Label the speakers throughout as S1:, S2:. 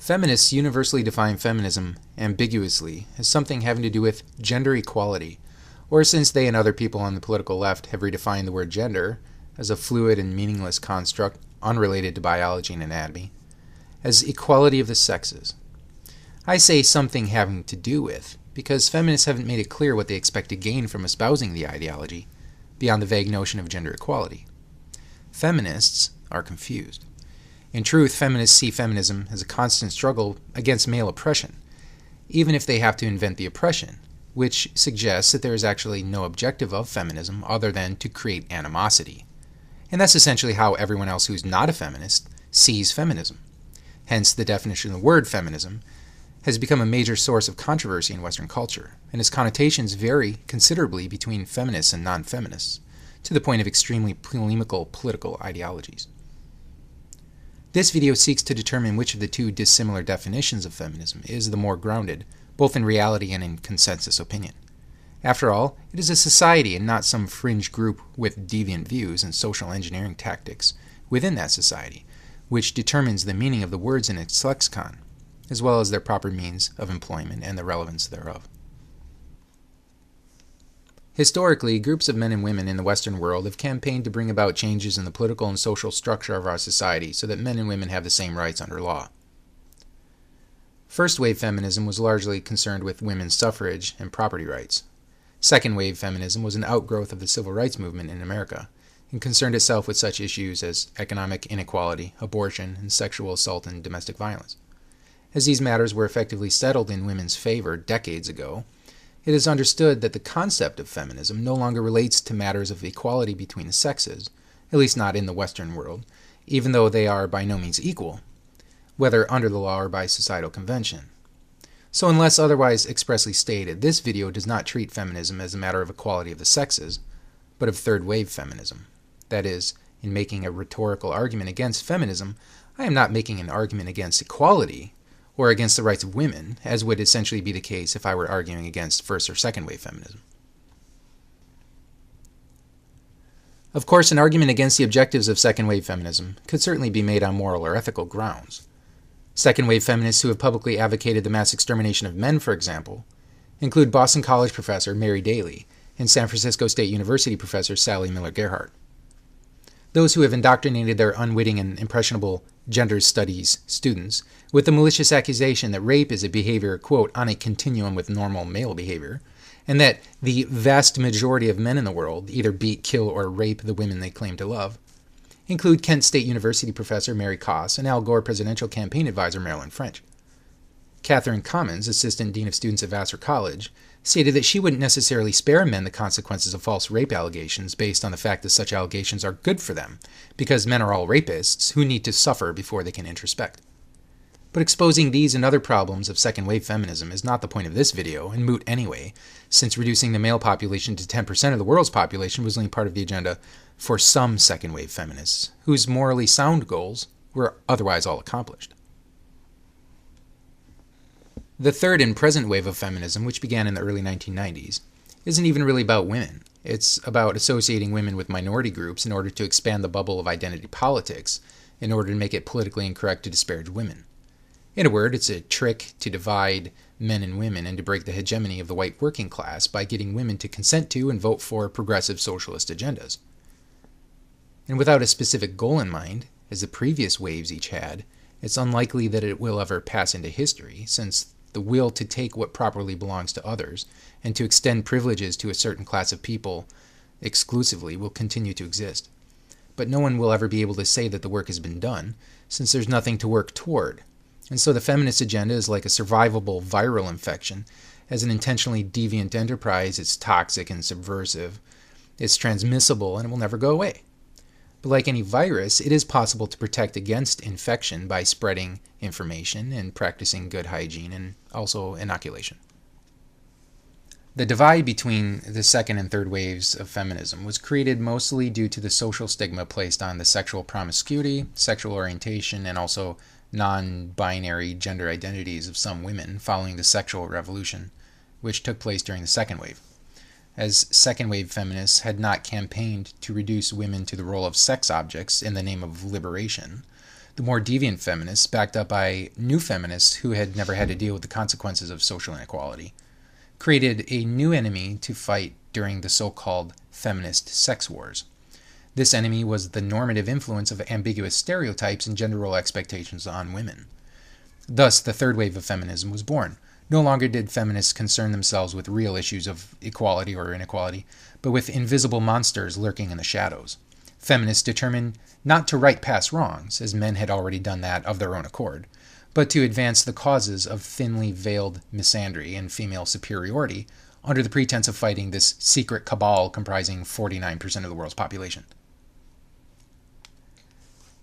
S1: Feminists universally define feminism ambiguously as something having to do with gender equality, or since they and other people on the political left have redefined the word gender as a fluid and meaningless construct unrelated to biology and anatomy, as equality of the sexes. I say something having to do with because feminists haven't made it clear what they expect to gain from espousing the ideology beyond the vague notion of gender equality. Feminists are confused. In truth, feminists see feminism as a constant struggle against male oppression, even if they have to invent the oppression, which suggests that there is actually no objective of feminism other than to create animosity. And that's essentially how everyone else who's not a feminist sees feminism. Hence, the definition of the word feminism has become a major source of controversy in Western culture, and its connotations vary considerably between feminists and non-feminists, to the point of extremely polemical political ideologies. This video seeks to determine which of the two dissimilar definitions of feminism is the more grounded, both in reality and in consensus opinion. After all, it is a society and not some fringe group with deviant views and social engineering tactics within that society, which determines the meaning of the words in its lexicon, as well as their proper means of employment and the relevance thereof. Historically, groups of men and women in the Western world have campaigned to bring about changes in the political and social structure of our society so that men and women have the same rights under law. First-wave feminism was largely concerned with women's suffrage and property rights. Second-wave feminism was an outgrowth of the civil rights movement in America and concerned itself with such issues as economic inequality, abortion, and sexual assault and domestic violence. As these matters were effectively settled in women's favor decades ago, it is understood that the concept of feminism no longer relates to matters of equality between the sexes, at least not in the Western world, even though they are by no means equal, whether under the law or by societal convention. So unless otherwise expressly stated, this video does not treat feminism as a matter of equality of the sexes, but of third-wave feminism. That is, in making a rhetorical argument against feminism, I am not making an argument against equality, or against the rights of women, as would essentially be the case if I were arguing against first or second-wave feminism. Of course, an argument against the objectives of second-wave feminism could certainly be made on moral or ethical grounds. Second-wave feminists who have publicly advocated the mass extermination of men, for example, include Boston College professor Mary Daly and San Francisco State University professor Sally Miller Gerhardt. Those who have indoctrinated their unwitting and impressionable gender studies students with the malicious accusation that rape is a behavior, quote, on a continuum with normal male behavior, and that the vast majority of men in the world either beat, kill, or rape the women they claim to love, include Kent State University professor Mary Koss and Al Gore presidential campaign advisor Marilyn French. Catherine Commons, assistant dean of students at Vassar College, stated that she wouldn't necessarily spare men the consequences of false rape allegations based on the fact that such allegations are good for them, because men are all rapists who need to suffer before they can introspect. But exposing these and other problems of second-wave feminism is not the point of this video, and moot anyway, since reducing the male population to 10% of the world's population was only part of the agenda for some second-wave feminists, whose morally sound goals were otherwise all accomplished. The third and present wave of feminism, which began in the early 1990s, isn't even really about women. It's about associating women with minority groups in order to expand the bubble of identity politics, in order to make it politically incorrect to disparage women. In a word, it's a trick to divide men and women and to break the hegemony of the white working class by getting women to consent to and vote for progressive socialist agendas. And without a specific goal in mind, as the previous waves each had, it's unlikely that it will ever pass into history, since the will to take what properly belongs to others and to extend privileges to a certain class of people exclusively will continue to exist. But no one will ever be able to say that the work has been done, since there's nothing to work toward. And so the feminist agenda is like a survivable viral infection. As an intentionally deviant enterprise, it's toxic and subversive. It's transmissible and it will never go away. But like any virus, it is possible to protect against infection by spreading information and practicing good hygiene and also inoculation. The divide between the second and third waves of feminism was created mostly due to the social stigma placed on the sexual promiscuity, sexual orientation, and also non-binary gender identities of some women following the sexual revolution, which took place during the second wave. As second-wave feminists had not campaigned to reduce women to the role of sex objects in the name of liberation, The more deviant feminists, backed up by new feminists who had never had to deal with the consequences of social inequality, created a new enemy to fight during the so-called feminist sex wars. This enemy was the normative influence of ambiguous stereotypes and gender role expectations on women. Thus, the third wave of feminism was born. No longer did feminists concern themselves with real issues of equality or inequality, but with invisible monsters lurking in the shadows. Feminists determined not to right past wrongs, as men had already done that of their own accord, but to advance the causes of thinly veiled misandry and female superiority under the pretense of fighting this secret cabal comprising 49% of the world's population.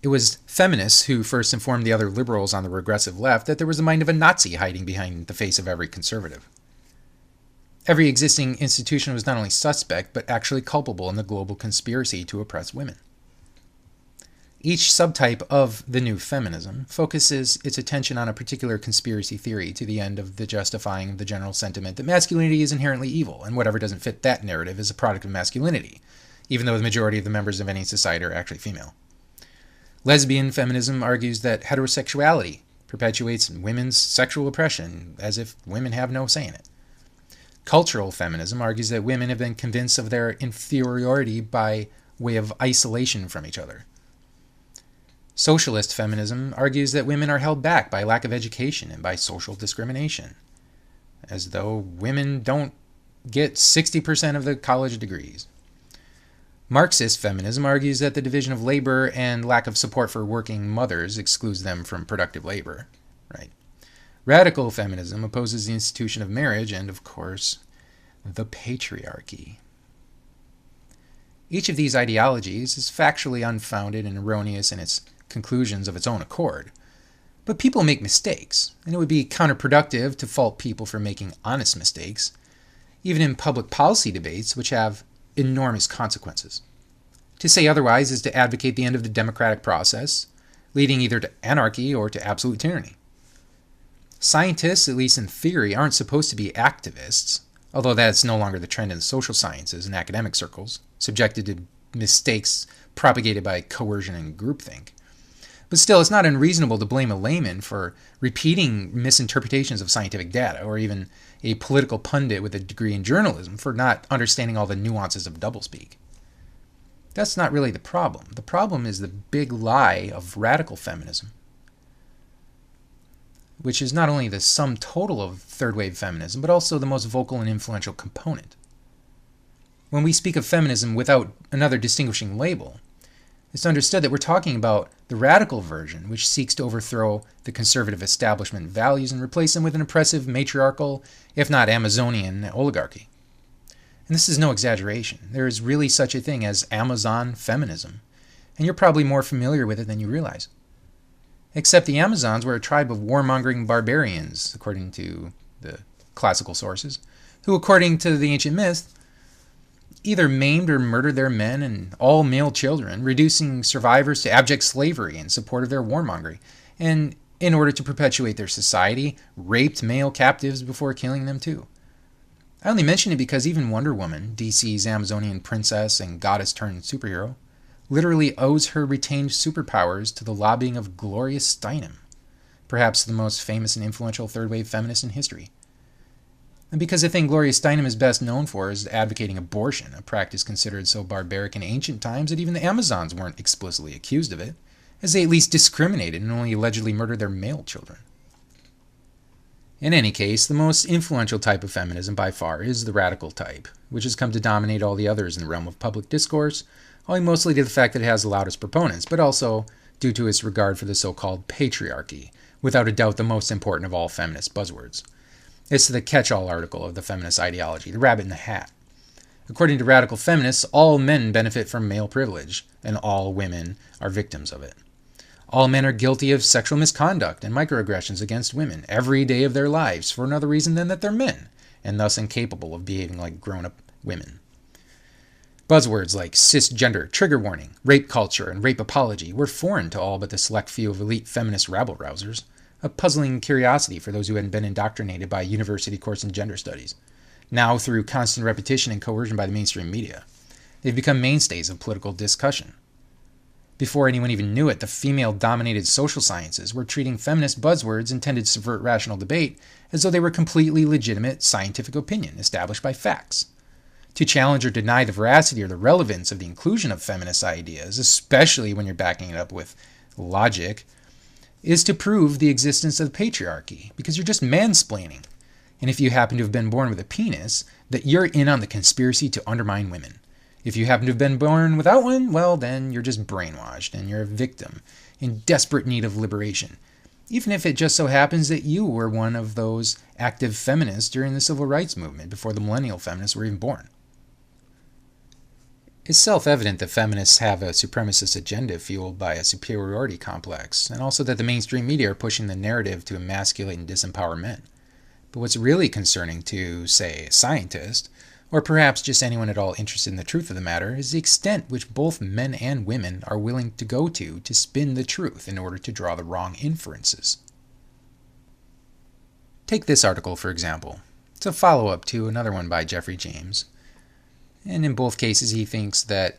S1: It was feminists who first informed the other liberals on the regressive left that there was the mind of a Nazi hiding behind the face of every conservative. Every existing institution was not only suspect, but actually culpable in the global conspiracy to oppress women. Each subtype of the new feminism focuses its attention on a particular conspiracy theory to the end of the justifying of the general sentiment that masculinity is inherently evil, and whatever doesn't fit that narrative is a product of masculinity, even though the majority of the members of any society are actually female. Lesbian feminism argues that heterosexuality perpetuates women's sexual oppression, as if women have no say in it. Cultural feminism argues that women have been convinced of their inferiority by way of isolation from each other. Socialist feminism argues that women are held back by lack of education and by social discrimination, as though women don't get 60% of the college degrees. Marxist feminism argues that the division of labor and lack of support for working mothers excludes them from productive labor. Right. Radical feminism opposes the institution of marriage and, of course, the patriarchy. Each of these ideologies is factually unfounded and erroneous in its conclusions of its own accord. But people make mistakes, and it would be counterproductive to fault people for making honest mistakes, even in public policy debates which have enormous consequences. To say otherwise is to advocate the end of the democratic process, leading either to anarchy or to absolute tyranny. Scientists, at least in theory, aren't supposed to be activists, although that's no longer the trend in social sciences and academic circles, subjected to mistakes propagated by coercion and groupthink. But still, it's not unreasonable to blame a layman for repeating misinterpretations of scientific data, or even a political pundit with a degree in journalism for not understanding all the nuances of doublespeak. That's not really the problem. The problem is the big lie of radical feminism, which is not only the sum total of third-wave feminism, but also the most vocal and influential component. When we speak of feminism without another distinguishing label, it's understood that we're talking about the radical version, which seeks to overthrow the conservative establishment values and replace them with an oppressive, matriarchal, if not Amazonian, oligarchy. And this is no exaggeration. There is really such a thing as Amazon feminism, and you're probably more familiar with it than you realize. Except the Amazons were a tribe of warmongering barbarians, according to the classical sources, who, according to the ancient myth, either maimed or murdered their men and all male children, reducing survivors to abject slavery in support of their warmongering, and in order to perpetuate their society, raped male captives before killing them too. I only mention it because even Wonder Woman, DC's Amazonian princess and goddess-turned-superhero, literally owes her retained superpowers to the lobbying of Gloria Steinem, perhaps the most famous and influential third-wave feminist in history. And because the thing Gloria Steinem is best known for is advocating abortion, a practice considered so barbaric in ancient times that even the Amazons weren't explicitly accused of it, as they at least discriminated and only allegedly murdered their male children. In any case, the most influential type of feminism by far is the radical type, which has come to dominate all the others in the realm of public discourse, owing mostly to the fact that it has the loudest proponents, but also due to its regard for the so-called patriarchy, without a doubt the most important of all feminist buzzwords. It's the catch-all article of the feminist ideology, the rabbit in the hat. According to radical feminists, all men benefit from male privilege, and all women are victims of it. All men are guilty of sexual misconduct and microaggressions against women every day of their lives for another reason than that they're men, and thus incapable of behaving like grown-up women. Buzzwords like cisgender, trigger warning, rape culture, and rape apology were foreign to all but the select few of elite feminist rabble-rousers, a puzzling curiosity for those who hadn't been indoctrinated by a university course in gender studies. Now, through constant repetition and coercion by the mainstream media, they've become mainstays of political discussion. Before anyone even knew it, the female-dominated social sciences were treating feminist buzzwords intended to subvert rational debate as though they were completely legitimate scientific opinion established by facts. To challenge or deny the veracity or the relevance of the inclusion of feminist ideas, especially when you're backing it up with logic, is to prove the existence of patriarchy, because you're just mansplaining. And if you happen to have been born with a penis, that you're in on the conspiracy to undermine women. If you happen to have been born without one, well, then you're just brainwashed and you're a victim in desperate need of liberation, even if it just so happens that you were one of those active feminists during the civil rights movement before the millennial feminists were even born. It's self-evident that feminists have a supremacist agenda fueled by a superiority complex, and also that the mainstream media are pushing the narrative to emasculate and disempower men. But what's really concerning to, say, a scientist, or perhaps just anyone at all interested in the truth of the matter, is the extent which both men and women are willing to go to spin the truth in order to draw the wrong inferences. Take this article, for example. It's a follow-up to another one by Jeffrey James. And in both cases, he thinks that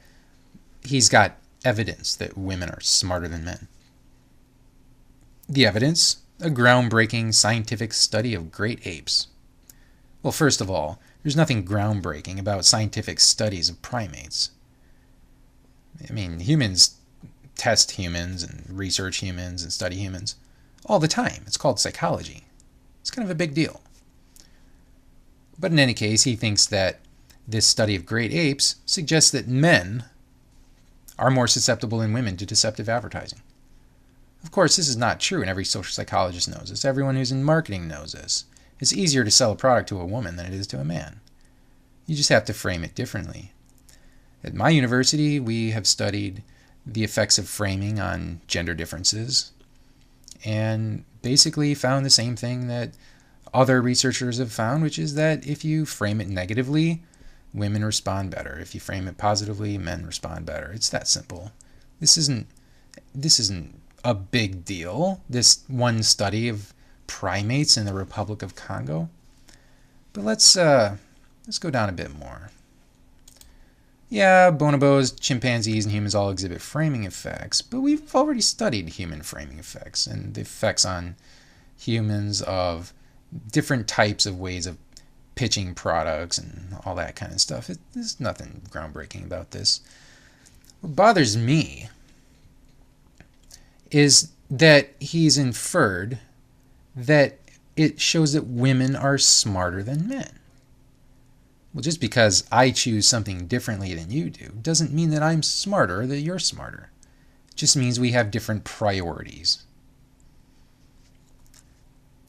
S1: he's got evidence that women are smarter than men. The evidence? A groundbreaking scientific study of great apes. Well, first of all, there's nothing groundbreaking about scientific studies of primates. I mean, humans test humans and research humans and study humans all the time. It's called psychology. It's kind of a big deal. But in any case, he thinks that this study of great apes suggests that men are more susceptible than women to deceptive advertising. Of course, this is not true, and every social psychologist knows this. Everyone who's in marketing knows this. It's easier to sell a product to a woman than it is to a man. You just have to frame it differently. At my university, we have studied the effects of framing on gender differences and basically found the same thing that other researchers have found, which is that if you frame it negatively, women respond better. If you frame it positively, men respond better. It's that simple. This isn't a big deal, this one study of primates in the Republic of Congo. But let's go down a bit more. Yeah, bonobos, chimpanzees, and humans all exhibit framing effects, but we've already studied human framing effects and the effects on humans of different types of ways of pitching products and all that kind of stuff. There's nothing groundbreaking about this. What bothers me is that he's inferred that it shows that women are smarter than men. Well, just because I choose something differently than you do doesn't mean that I'm smarter or that you're smarter. It just means we have different priorities.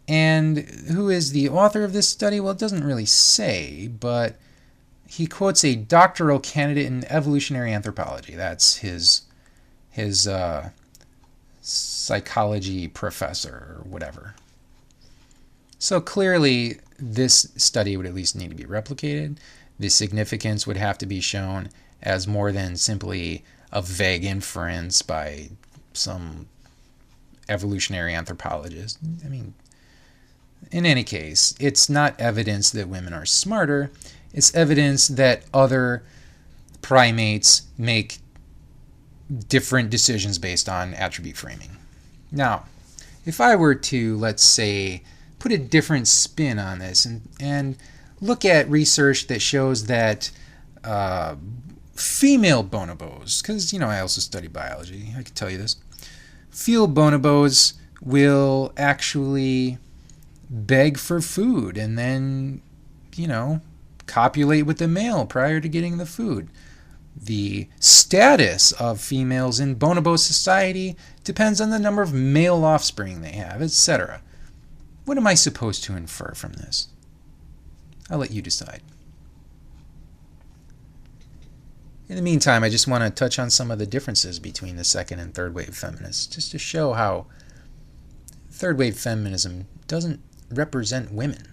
S1: And who is the author of this study? Well, it doesn't really say, but he quotes a doctoral candidate in evolutionary anthropology. That's his psychology professor or whatever. So clearly, this study would at least need to be replicated. The significance would have to be shown as more than simply a vague inference by some evolutionary anthropologist. I mean, in any case, it's not evidence that women are smarter. It's evidence that other primates make different decisions based on attribute framing. Now, if I were to, let's say, put a different spin on this and look at research that shows that female bonobos, because, I also study biology, I can tell you this, female bonobos will actually beg for food and then, copulate with the male prior to getting the food. The status of females in bonobo society depends on the number of male offspring they have, etc. What am I supposed to infer from this? I'll let you decide. In the meantime, I just want to touch on some of the differences between the second and third wave feminists, just to show how third wave feminism doesn't represent women.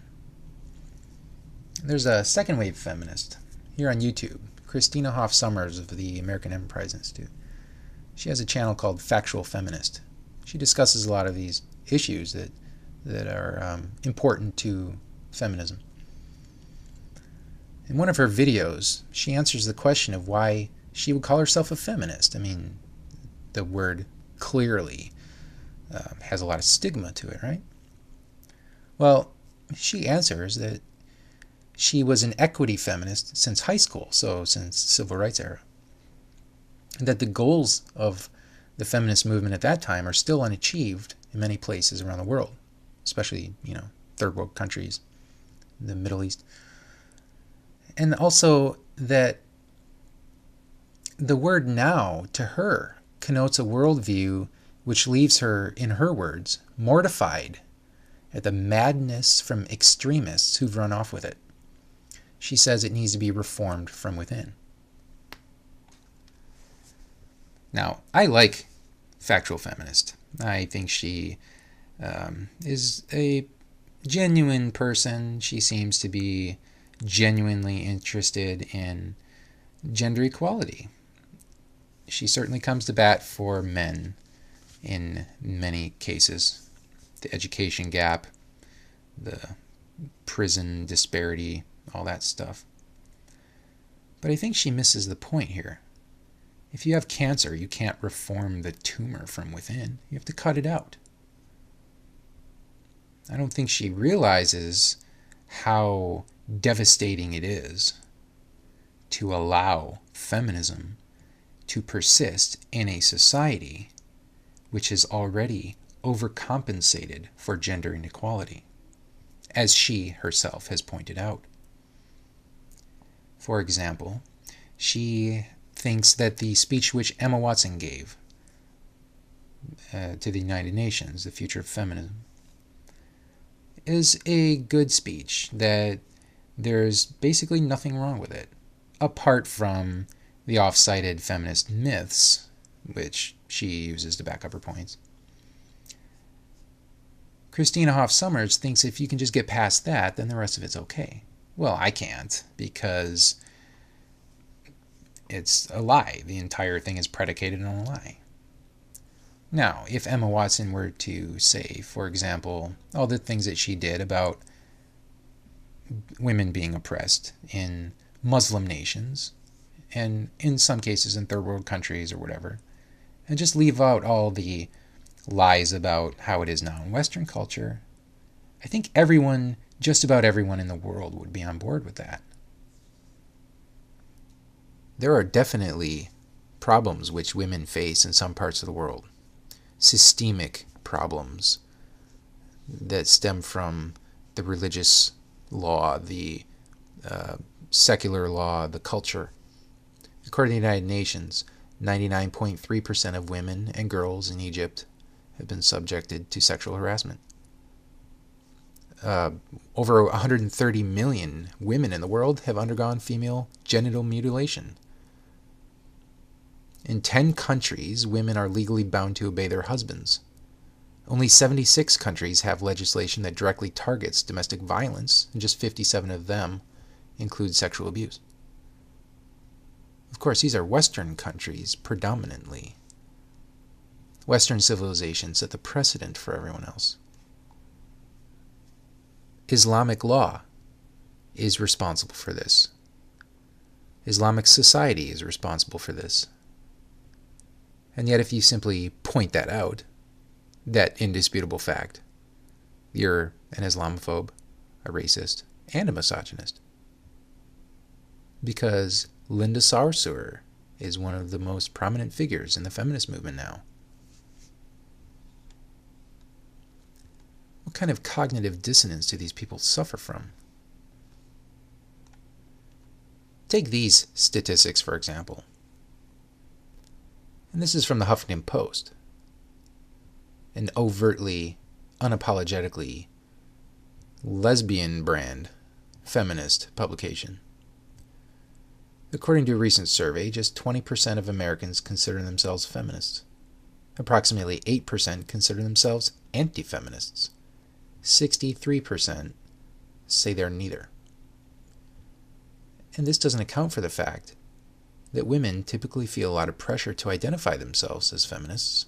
S1: There's a second wave feminist here on YouTube, Christina Hoff Sommers of the American Enterprise Institute. She has a channel called Factual Feminist. She discusses a lot of these issues that are important to feminism. In one of her videos, she answers the question of why she would call herself a feminist. I mean, the word clearly has a lot of stigma to it, right? Well, she answers that she was an equity feminist since high school, so since the civil rights era. And that the goals of the feminist movement at that time are still unachieved in many places around the world, especially, third world countries, the Middle East. And also that the word now to her connotes a worldview which leaves her, in her words, mortified at the madness from extremists who've run off with it. She says it needs to be reformed from within. Now, I like Factual Feminist. I think she is a genuine person. She seems to be genuinely interested in gender equality. She certainly comes to bat for men in many cases. The education gap, the prison disparity, all that stuff. But I think she misses the point here. If you have cancer, you can't reform the tumor from within. You have to cut it out. I don't think she realizes how devastating it is to allow feminism to persist in a society which has already overcompensated for gender inequality, as she herself has pointed out. For example, she thinks that the speech which Emma Watson gave to the United Nations, The Future of Feminism, is a good speech, that there's basically nothing wrong with it, apart from the off-cited feminist myths, which she uses to back up her points. Christina Hoff Sommers thinks if you can just get past that, then the rest of it's okay. Well, I can't, because it's a lie. The entire thing is predicated on a lie. Now, if Emma Watson were to say, for example, all the things that she did about women being oppressed in Muslim nations, and in some cases in third world countries or whatever, and just leave out all the lies about how it is now in Western culture, I think everyone, just about everyone in the world, would be on board with that. There are definitely problems which women face in some parts of the world. Systemic problems that stem from the religious law, the secular law, the culture. According to the United Nations, 99.3% of women and girls in Egypt have been subjected to sexual harassment. Over 130 million women in the world have undergone female genital mutilation. In 10 countries, women are legally bound to obey their husbands. Only 76 countries have legislation that directly targets domestic violence, and just 57 of them include sexual abuse. Of course, these are Western countries predominantly. Western civilization set the precedent for everyone else. Islamic law is responsible for this. Islamic society is responsible for this. And yet if you simply point that out, that indisputable fact, you're an Islamophobe, a racist, and a misogynist. Because Linda Sarsour is one of the most prominent figures in the feminist movement now. What kind of cognitive dissonance do these people suffer from? Take these statistics, for example. And this is from the Huffington Post, an overtly, unapologetically lesbian brand feminist publication. According to a recent survey, just 20% of Americans consider themselves feminists. Approximately 8% consider themselves anti-feminists. 63% say they're neither. And this doesn't account for the fact that women typically feel a lot of pressure to identify themselves as feminists,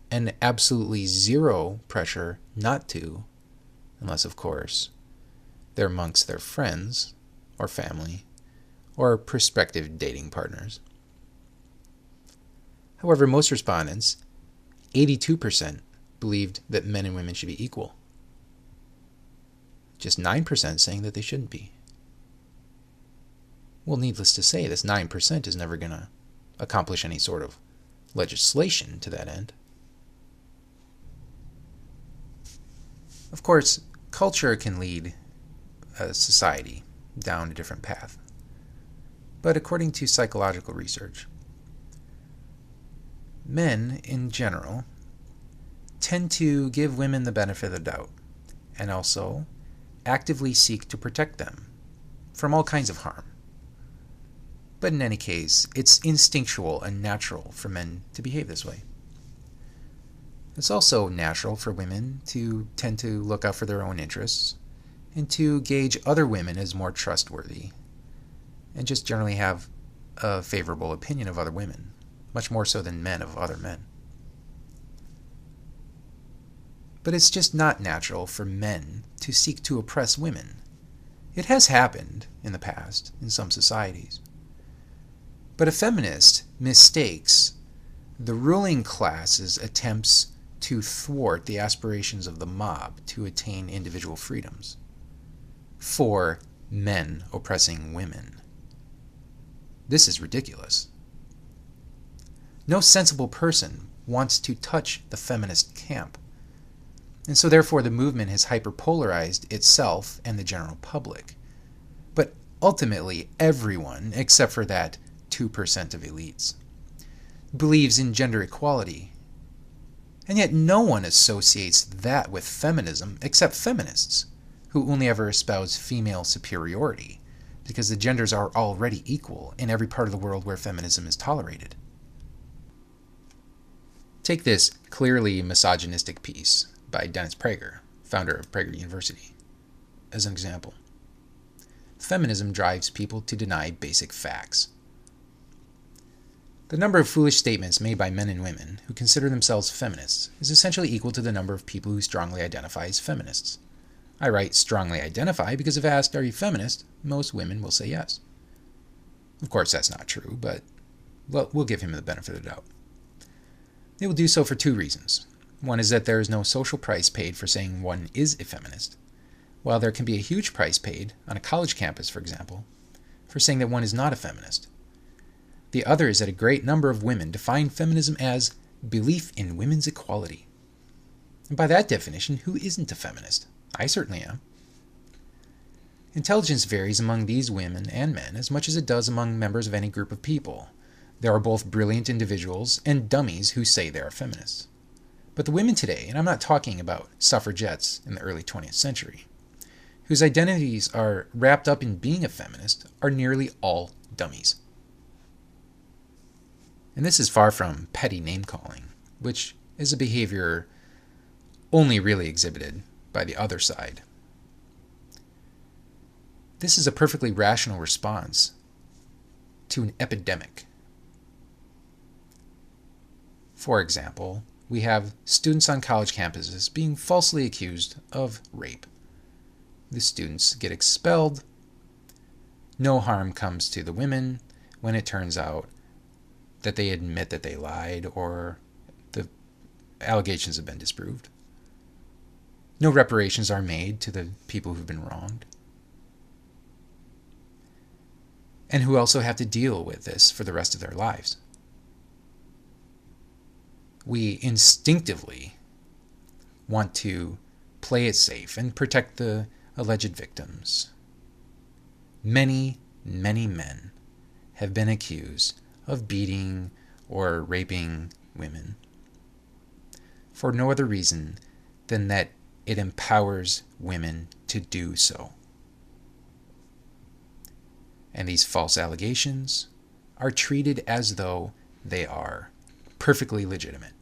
S1: and absolutely zero pressure not to, unless, of course, they're amongst their friends or family or prospective dating partners. However, most respondents, 82%, believed that men and women should be equal. Just 9% saying that they shouldn't be. Well, needless to say, this 9% is never going to accomplish any sort of legislation to that end. Of course, culture can lead a society down a different path. But according to psychological research, men in general tend to give women the benefit of the doubt and also actively seek to protect them from all kinds of harm. But in any case, it's instinctual and natural for men to behave this way. It's also natural for women to tend to look out for their own interests and to gauge other women as more trustworthy and just generally have a favorable opinion of other women, much more so than men of other men. But it's just not natural for men to seek to oppress women. It has happened in the past in some societies. But a feminist mistakes the ruling class's attempts to thwart the aspirations of the mob to attain individual freedoms for men oppressing women. This is ridiculous. No sensible person wants to touch the feminist camp. And so therefore the movement has hyperpolarized itself and the general public. But ultimately everyone, except for that 2% of elites, believes in gender equality. And yet no one associates that with feminism except feminists, who only ever espouse female superiority, because the genders are already equal in every part of the world where feminism is tolerated. Take this clearly misogynistic piece by Dennis Prager, founder of Prager University, as an example. Feminism drives people to deny basic facts. The number of foolish statements made by men and women who consider themselves feminists is essentially equal to the number of people who strongly identify as feminists. I write strongly identify because if asked, are you feminist, most women will say yes. Of course, that's not true, but we'll give him the benefit of the doubt. They will do so for two reasons. One is that there is no social price paid for saying one is a feminist, while there can be a huge price paid, on a college campus for example, for saying that one is not a feminist. The other is that a great number of women define feminism as belief in women's equality. And by that definition, who isn't a feminist? I certainly am. Intelligence varies among these women and men as much as it does among members of any group of people. There are both brilliant individuals and dummies who say they are feminists. But the women today, and I'm not talking about suffragettes in the early 20th century, whose identities are wrapped up in being a feminist, are nearly all dummies. And this is far from petty name-calling, which is a behavior only really exhibited by the other side. This is a perfectly rational response to an epidemic. For example, we have students on college campuses being falsely accused of rape. The students get expelled. No harm comes to the women when it turns out that they admit that they lied or the allegations have been disproved. No reparations are made to the people who've been wronged, and who also have to deal with this for the rest of their lives. We instinctively want to play it safe and protect the alleged victims. Many, many men have been accused of beating or raping women for no other reason than that it empowers women to do so. And these false allegations are treated as though they are perfectly legitimate.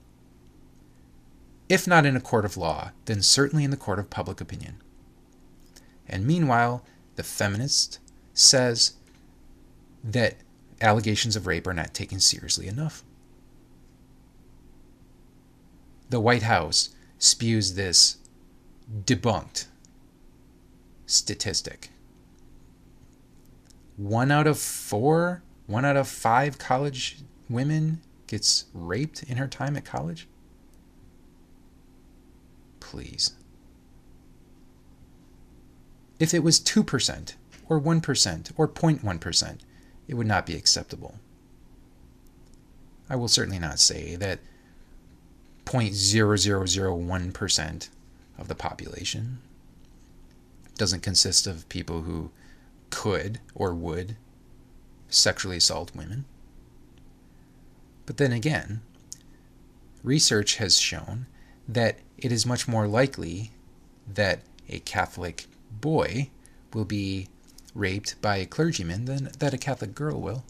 S1: If not in a court of law, then certainly in the court of public opinion. And meanwhile, the feminist says that allegations of rape are not taken seriously enough. The White House spews this debunked statistic. 1 out of 5 college women gets raped in her time at college? Please. If it was 2% or 1% or 0.1%, it would not be acceptable. I will certainly not say that 0.0001% of the population doesn't consist of people who could or would sexually assault women. But then again, research has shown that it is much more likely that a Catholic boy will be raped by a clergyman than that a Catholic girl will.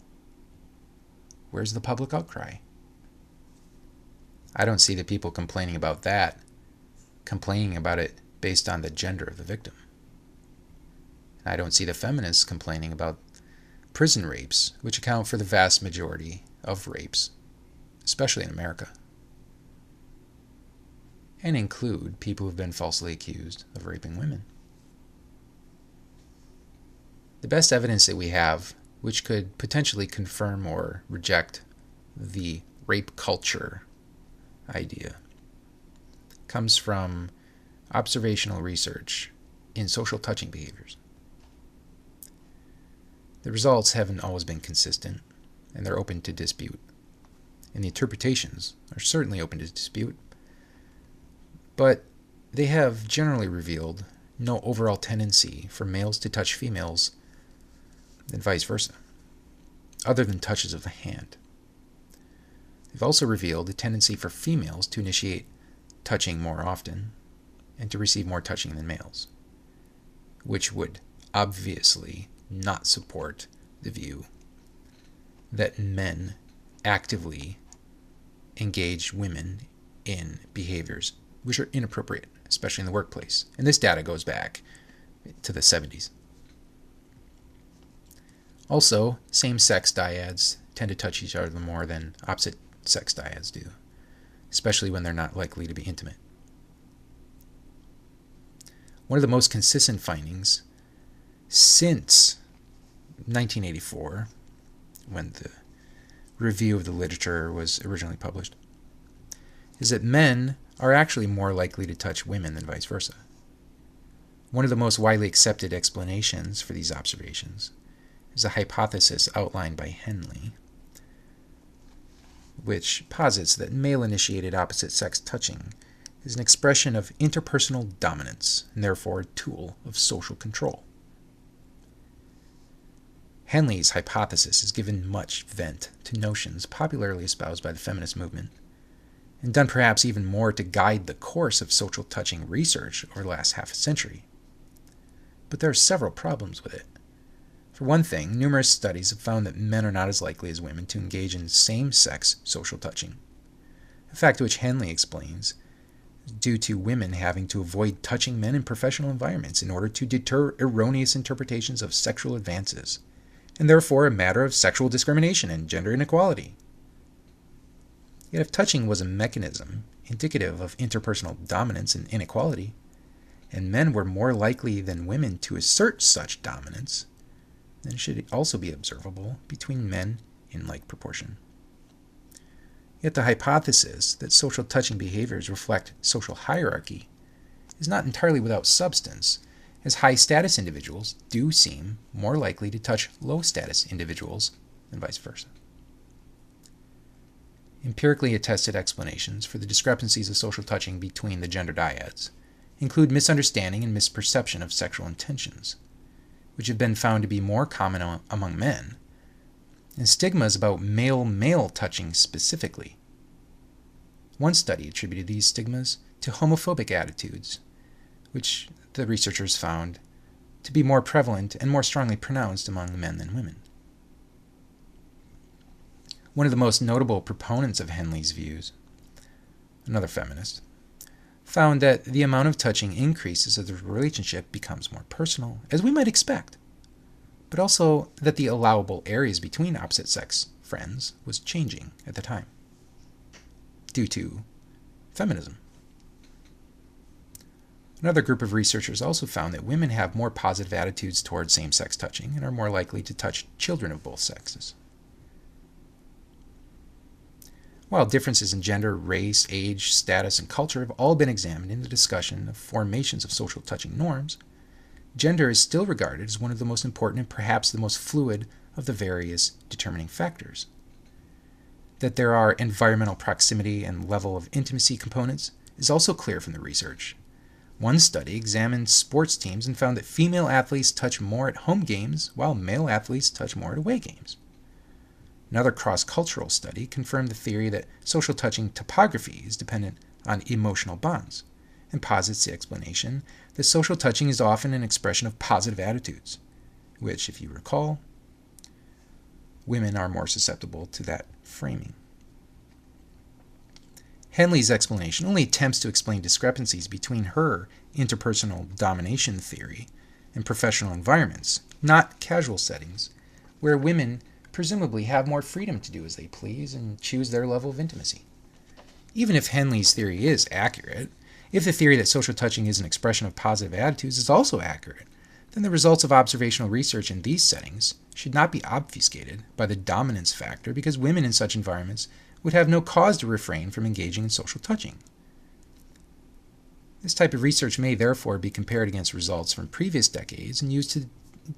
S1: Where's the public outcry? I don't see the people complaining about that, complaining about it based on the gender of the victim. I don't see the feminists complaining about prison rapes, which account for the vast majority of rapes, especially in America, and include people who have been falsely accused of raping women. The best evidence that we have, which could potentially confirm or reject the rape culture idea, comes from observational research in social touching behaviors. The results haven't always been consistent, and they're open to dispute. And the interpretations are certainly open to dispute, but they have generally revealed no overall tendency for males to touch females and vice versa, other than touches of the hand. They've also revealed a tendency for females to initiate touching more often and to receive more touching than males, which would obviously not support the view that men actively engage women in behaviors which are inappropriate, especially in the workplace. And this data goes back to the 70s. Also, same-sex dyads tend to touch each other more than opposite-sex dyads do, especially when they're not likely to be intimate. One of the most consistent findings since 1984, when the review of the literature was originally published, is that men are actually more likely to touch women than vice versa. One of the most widely accepted explanations for these observations is a hypothesis outlined by Henley, which posits that male-initiated opposite-sex touching is an expression of interpersonal dominance and therefore a tool of social control. Henley's hypothesis has given much vent to notions popularly espoused by the feminist movement, and done perhaps even more to guide the course of social touching research over the last half a century. But there are several problems with it. For one thing, numerous studies have found that men are not as likely as women to engage in same-sex social touching, a fact which Henley explains is due to women having to avoid touching men in professional environments in order to deter erroneous interpretations of sexual advances, and therefore a matter of sexual discrimination and gender inequality. Yet if touching was a mechanism indicative of interpersonal dominance and inequality, and men were more likely than women to assert such dominance, then it should also be observable between men in like proportion. Yet the hypothesis that social touching behaviors reflect social hierarchy is not entirely without substance, as high-status individuals do seem more likely to touch low-status individuals than vice versa. Empirically attested explanations for the discrepancies of social touching between the gender dyads include misunderstanding and misperception of sexual intentions, which have been found to be more common among men, and stigmas about male-male touching specifically. One study attributed these stigmas to homophobic attitudes, which the researchers found to be more prevalent and more strongly pronounced among men than women. One of the most notable proponents of Henley's views, another feminist, found that the amount of touching increases as the relationship becomes more personal, as we might expect, but also that the allowable areas between opposite-sex friends was changing at the time, due to feminism. Another group of researchers also found that women have more positive attitudes towards same-sex touching and are more likely to touch children of both sexes. While differences in gender, race, age, status, and culture have all been examined in the discussion of formations of social touching norms, gender is still regarded as one of the most important and perhaps the most fluid of the various determining factors. That there are environmental proximity and level of intimacy components is also clear from the research. One study examined sports teams and found that female athletes touch more at home games while male athletes touch more at away games. Another cross-cultural study confirmed the theory that social touching topography is dependent on emotional bonds and posits the explanation that social touching is often an expression of positive attitudes, which, if you recall, women are more susceptible to that framing. Henley's explanation only attempts to explain discrepancies between her interpersonal domination theory and professional environments, not casual settings, where women presumably have more freedom to do as they please and choose their level of intimacy. Even if Henley's theory is accurate, if the theory that social touching is an expression of positive attitudes is also accurate, then the results of observational research in these settings should not be obfuscated by the dominance factor because women in such environments would have no cause to refrain from engaging in social touching. This type of research may therefore be compared against results from previous decades and used to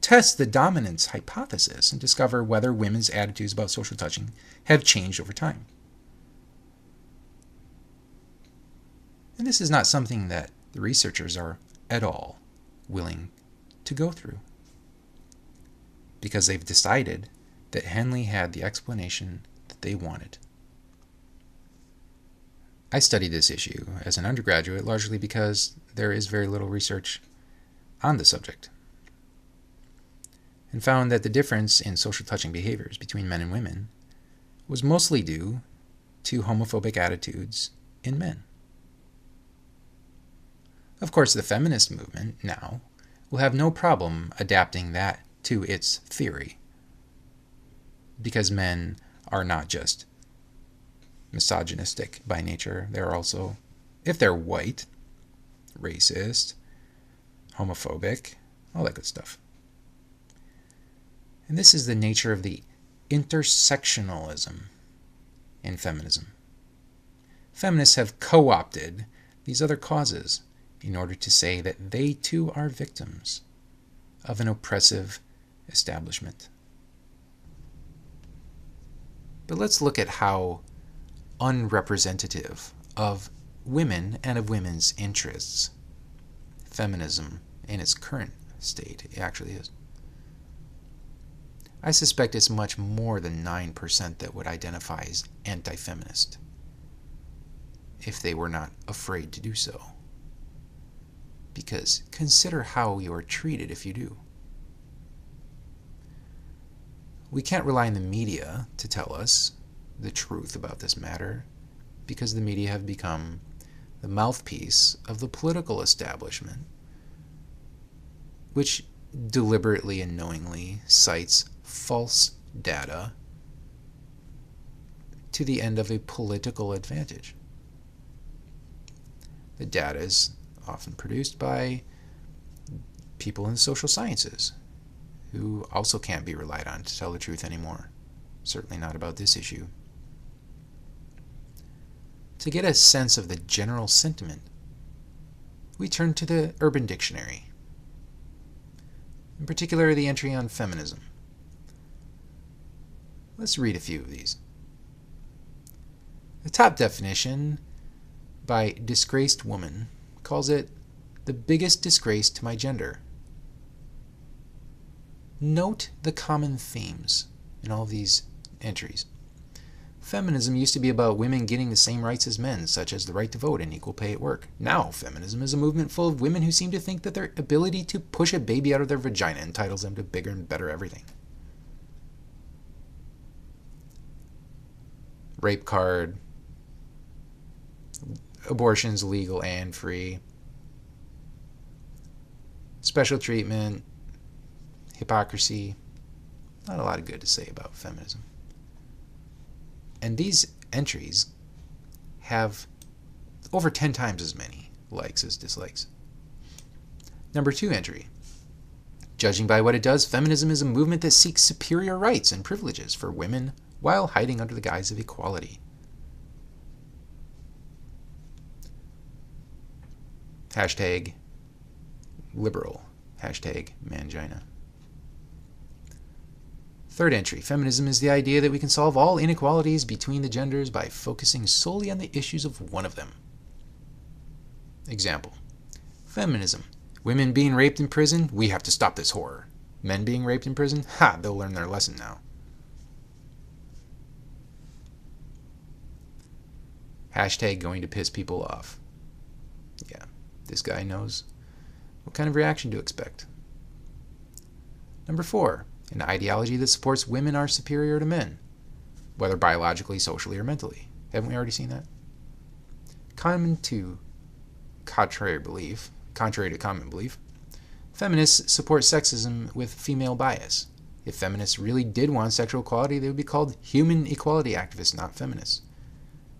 S1: test the dominance hypothesis and discover whether women's attitudes about social touching have changed over time. And this is not something that the researchers are at all willing to go through, because they've decided that Henley had the explanation that they wanted. I studied this issue as an undergraduate largely because there is very little research on the subject, and found that the difference in social touching behaviors between men and women was mostly due to homophobic attitudes in men. Of course, the feminist movement now will have no problem adapting that to its theory, because men are not just misogynistic by nature. They're also, if they're white, racist, homophobic, all that good stuff. And this is the nature of the intersectionalism in feminism. Feminists have co-opted these other causes in order to say that they too are victims of an oppressive establishment. But let's look at how unrepresentative of women and of women's interests feminism in its current state actually is. I suspect it's much more than 9% that would identify as anti-feminist, if they were not afraid to do so. Because consider how you are treated if you do. We can't rely on the media to tell us the truth about this matter, because the media have become the mouthpiece of the political establishment, which deliberately and knowingly cites false data to the end of a political advantage. The data is often produced by people in the social sciences who also can't be relied on to tell the truth anymore. Certainly not about this issue. To get a sense of the general sentiment, we turn to the Urban Dictionary, in particular the entry on feminism. Let's read a few of these. The top definition by Disgraced Woman calls it the biggest disgrace to my gender. Note the common themes in all these entries. Feminism used to be about women getting the same rights as men, such as the right to vote and equal pay at work. Now, feminism is a movement full of women who seem to think that their ability to push a baby out of their vagina entitles them to bigger and better everything. Rape card, abortion's legal and free, special treatment, hypocrisy. Not a lot of good to say about feminism. And these entries have over 10 times as many likes as dislikes. Number 2 entry. Judging by what it does, feminism is a movement that seeks superior rights and privileges for women while hiding under the guise of equality. Hashtag liberal. Hashtag mangina. Third entry. Feminism is the idea that we can solve all inequalities between the genders by focusing solely on the issues of one of them. Example. Feminism. Women being raped in prison, we have to stop this horror. Men being raped in prison, they'll learn their lesson now. Hashtag going to piss people off. Yeah, this guy knows what kind of reaction to expect. Number 4, an ideology that supports women are superior to men, whether biologically, socially, or mentally. Haven't we already seen that? Contrary to common belief, feminists support sexism with female bias. If feminists really did want sexual equality, they would be called human equality activists, not feminists.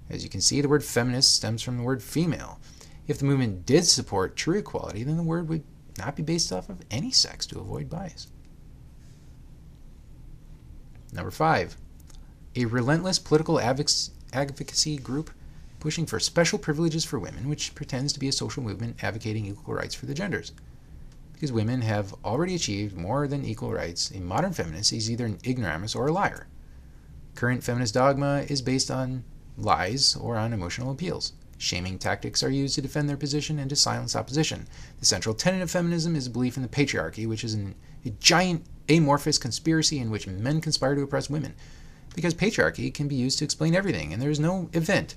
S1: As you can see, the word feminist stems from the word female. If the movement did support true equality, then the word would not be based off of any sex to avoid bias. Number 5, a relentless political advocacy group pushing for special privileges for women, which pretends to be a social movement advocating equal rights for the genders. Because women have already achieved more than equal rights, a modern feminist is either an ignoramus or a liar. Current feminist dogma is based on lies or on emotional appeals. Shaming tactics are used to defend their position and to silence opposition. The central tenet of feminism is a belief in the patriarchy, which is a giant amorphous conspiracy in which men conspire to oppress women. Because patriarchy can be used to explain everything, and there is no event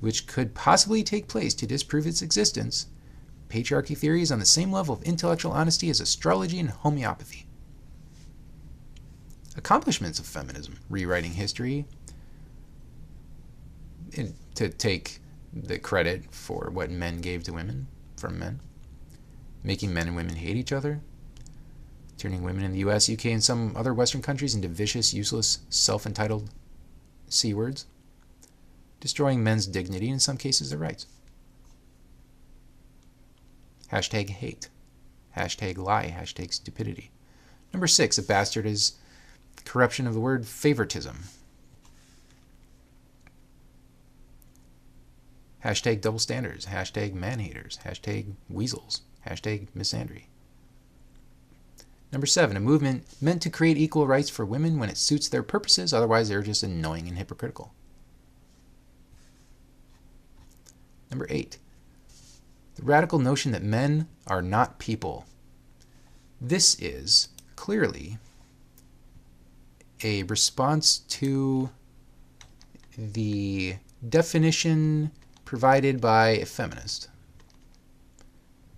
S1: which could possibly take place to disprove its existence. Patriarchy theory is on the same level of intellectual honesty as astrology and homeopathy. Accomplishments of feminism: rewriting history, to take the credit for what men gave to women from men, making men and women hate each other, turning women in the US, UK, and some other Western countries into vicious, useless, self-entitled C-words, destroying men's dignity and in some cases their rights. Hashtag hate. Hashtag lie. Hashtag stupidity. Number 6, a bastard is the corruption of the word favoritism. Hashtag double standards. Hashtag man-haters. Hashtag weasels. Hashtag misandry. Number 7, a movement meant to create equal rights for women when it suits their purposes, otherwise they're just annoying and hypocritical. Number 8, the radical notion that men are not people. This is clearly a response to the definition provided by a feminist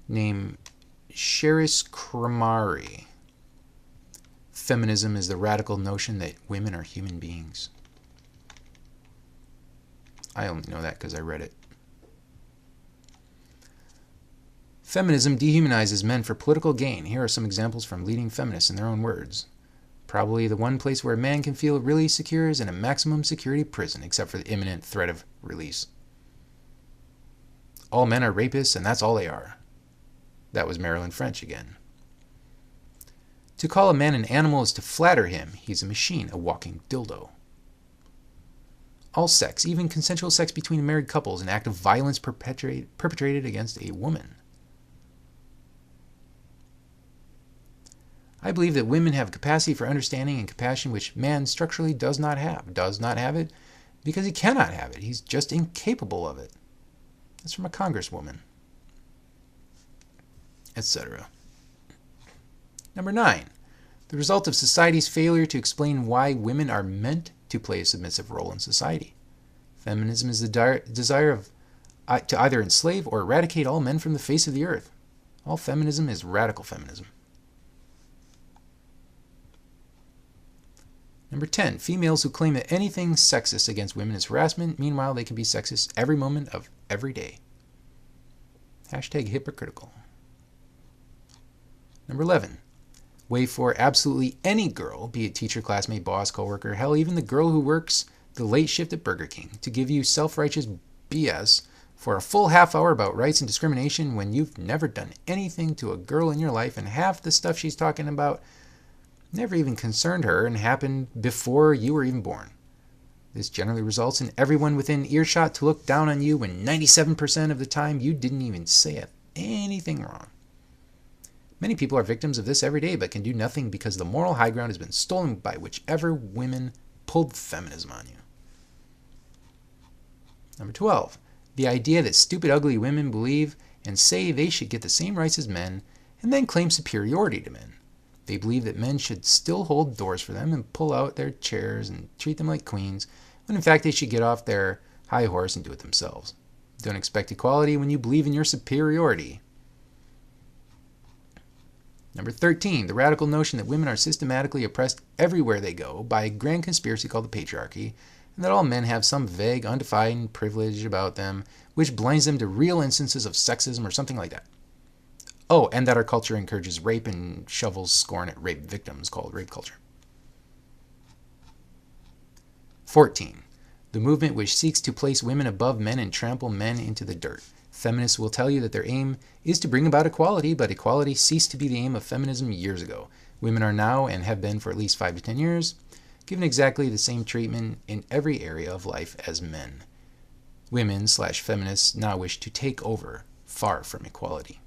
S1: named Sheris Kramari. Feminism is the radical notion that women are human beings. I only know that because I read it. Feminism dehumanizes men for political gain. Here are some examples from leading feminists in their own words. Probably the one place where a man can feel really secure is in a maximum security prison, except for the imminent threat of release. All men are rapists, and that's all they are. That was Marilyn French again. To call a man an animal is to flatter him. He's a machine, a walking dildo. All sex, even consensual sex between married couples, an act of violence perpetrated against a woman. I believe that women have a capacity for understanding and compassion which man structurally does not have. Does not have it because he cannot have it. He's just incapable of it. That's from a congresswoman. Etc. Number 9. The result of society's failure to explain why women are meant to play a submissive role in society. Feminism is the desire to either enslave or eradicate all men from the face of the earth. All feminism is radical feminism. Number 10. Females who claim that anything sexist against women is harassment. Meanwhile, they can be sexist every moment of every day. Hashtag hypocritical. Number 11. Way for absolutely any girl, be it teacher, classmate, boss, coworker, hell, even the girl who works the late shift at Burger King, to give you self-righteous BS for a full half hour about rights and discrimination when you've never done anything to a girl in your life and half the stuff she's talking about never even concerned her and happened before you were even born. This generally results in everyone within earshot to look down on you when 97% of the time you didn't even say a anything wrong. Many people are victims of this every day, but can do nothing because the moral high ground has been stolen by whichever women pulled feminism on you. Number 12. The idea that stupid, ugly women believe and say they should get the same rights as men and then claim superiority to men. They believe that men should still hold doors for them and pull out their chairs and treat them like queens, when in fact they should get off their high horse and do it themselves. Don't expect equality when you believe in your superiority. Number 13, the radical notion that women are systematically oppressed everywhere they go by a grand conspiracy called the patriarchy, and that all men have some vague, undefined privilege about them, which blinds them to real instances of sexism or something like that. Oh, and that our culture encourages rape and shovels scorn at rape victims, called rape culture. 14. The movement which seeks to place women above men and trample men into the dirt. Feminists will tell you that their aim is to bring about equality, but equality ceased to be the aim of feminism years ago. Women are now, and have been for at least 5 to 10 years, given exactly the same treatment in every area of life as men. Women/feminists now wish to take over, far from equality.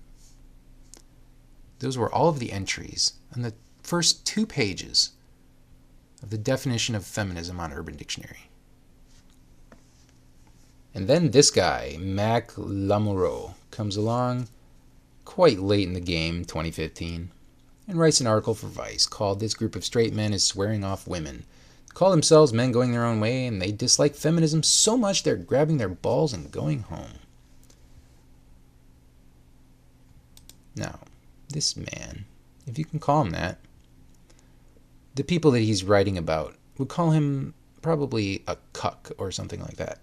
S1: Those were all of the entries on the first 2 pages of the definition of feminism on Urban Dictionary. And then this guy, Mac Lamoureux, comes along quite late in the game, 2015, and writes an article for Vice called "This Group of Straight Men is Swearing Off Women. Call themselves men going their own way, and they dislike feminism so much they're grabbing their balls and going home." Now, this man, if you can call him that, the people that he's writing about would call him probably a cuck or something like that.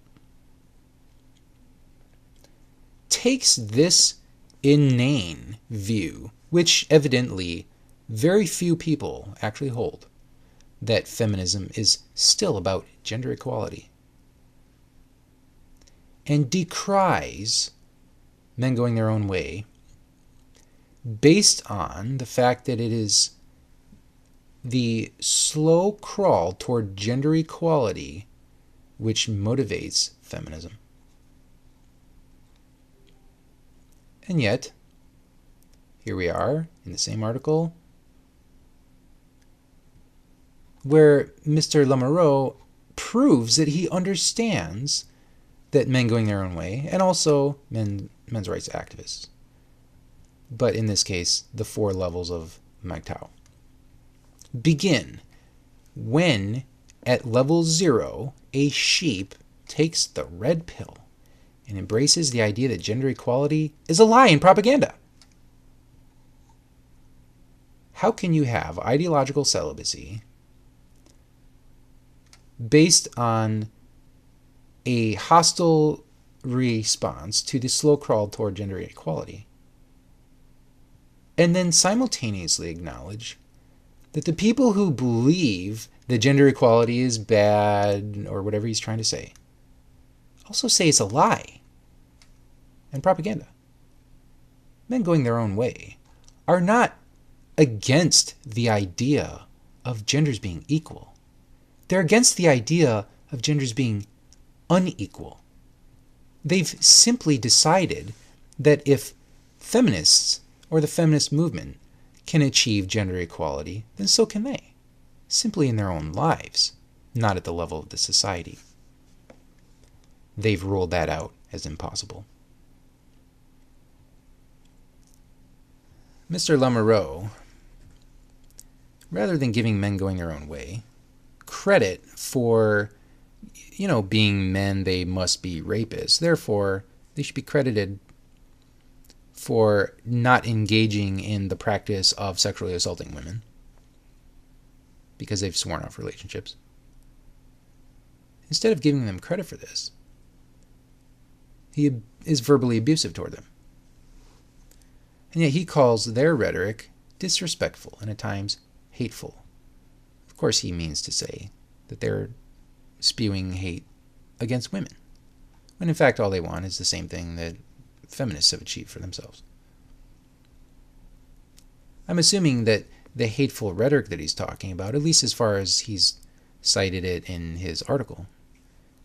S1: Takes this inane view, which evidently very few people actually hold, that feminism is still about gender equality, and decries men going their own way based on the fact that it is the slow crawl toward gender equality which motivates feminism. And yet, here we are in the same article where Mr. Lamoureux proves that he understands that men going their own way, and also men's rights activists, but in this case, the 4 levels of MGTOW, begin when, at level 0, a sheep takes the red pill and embraces the idea that gender equality is a lie and propaganda. How can you have ideological celibacy based on a hostile response to the slow crawl toward gender equality, and then simultaneously acknowledge that the people who believe that gender equality is bad, or whatever he's trying to say, also say it's a lie and propaganda? Men going their own way are not against the idea of genders being equal. They're against the idea of genders being unequal. They've simply decided that if feminists or the feminist movement can achieve gender equality, then so can they, simply in their own lives, not at the level of the society. They've ruled that out as impossible. Mr. Lamoureux, rather than giving men going their own way credit for, being men, they must be rapists, therefore they should be credited for not engaging in the practice of sexually assaulting women because they've sworn off relationships. Instead of giving them credit for this, he is verbally abusive toward them. And yet he calls their rhetoric disrespectful and at times hateful. Of course, he means to say that they're spewing hate against women, when in fact all they want is the same thing that feminists have achieved for themselves. I'm assuming that the hateful rhetoric that he's talking about, at least as far as he's cited it in his article,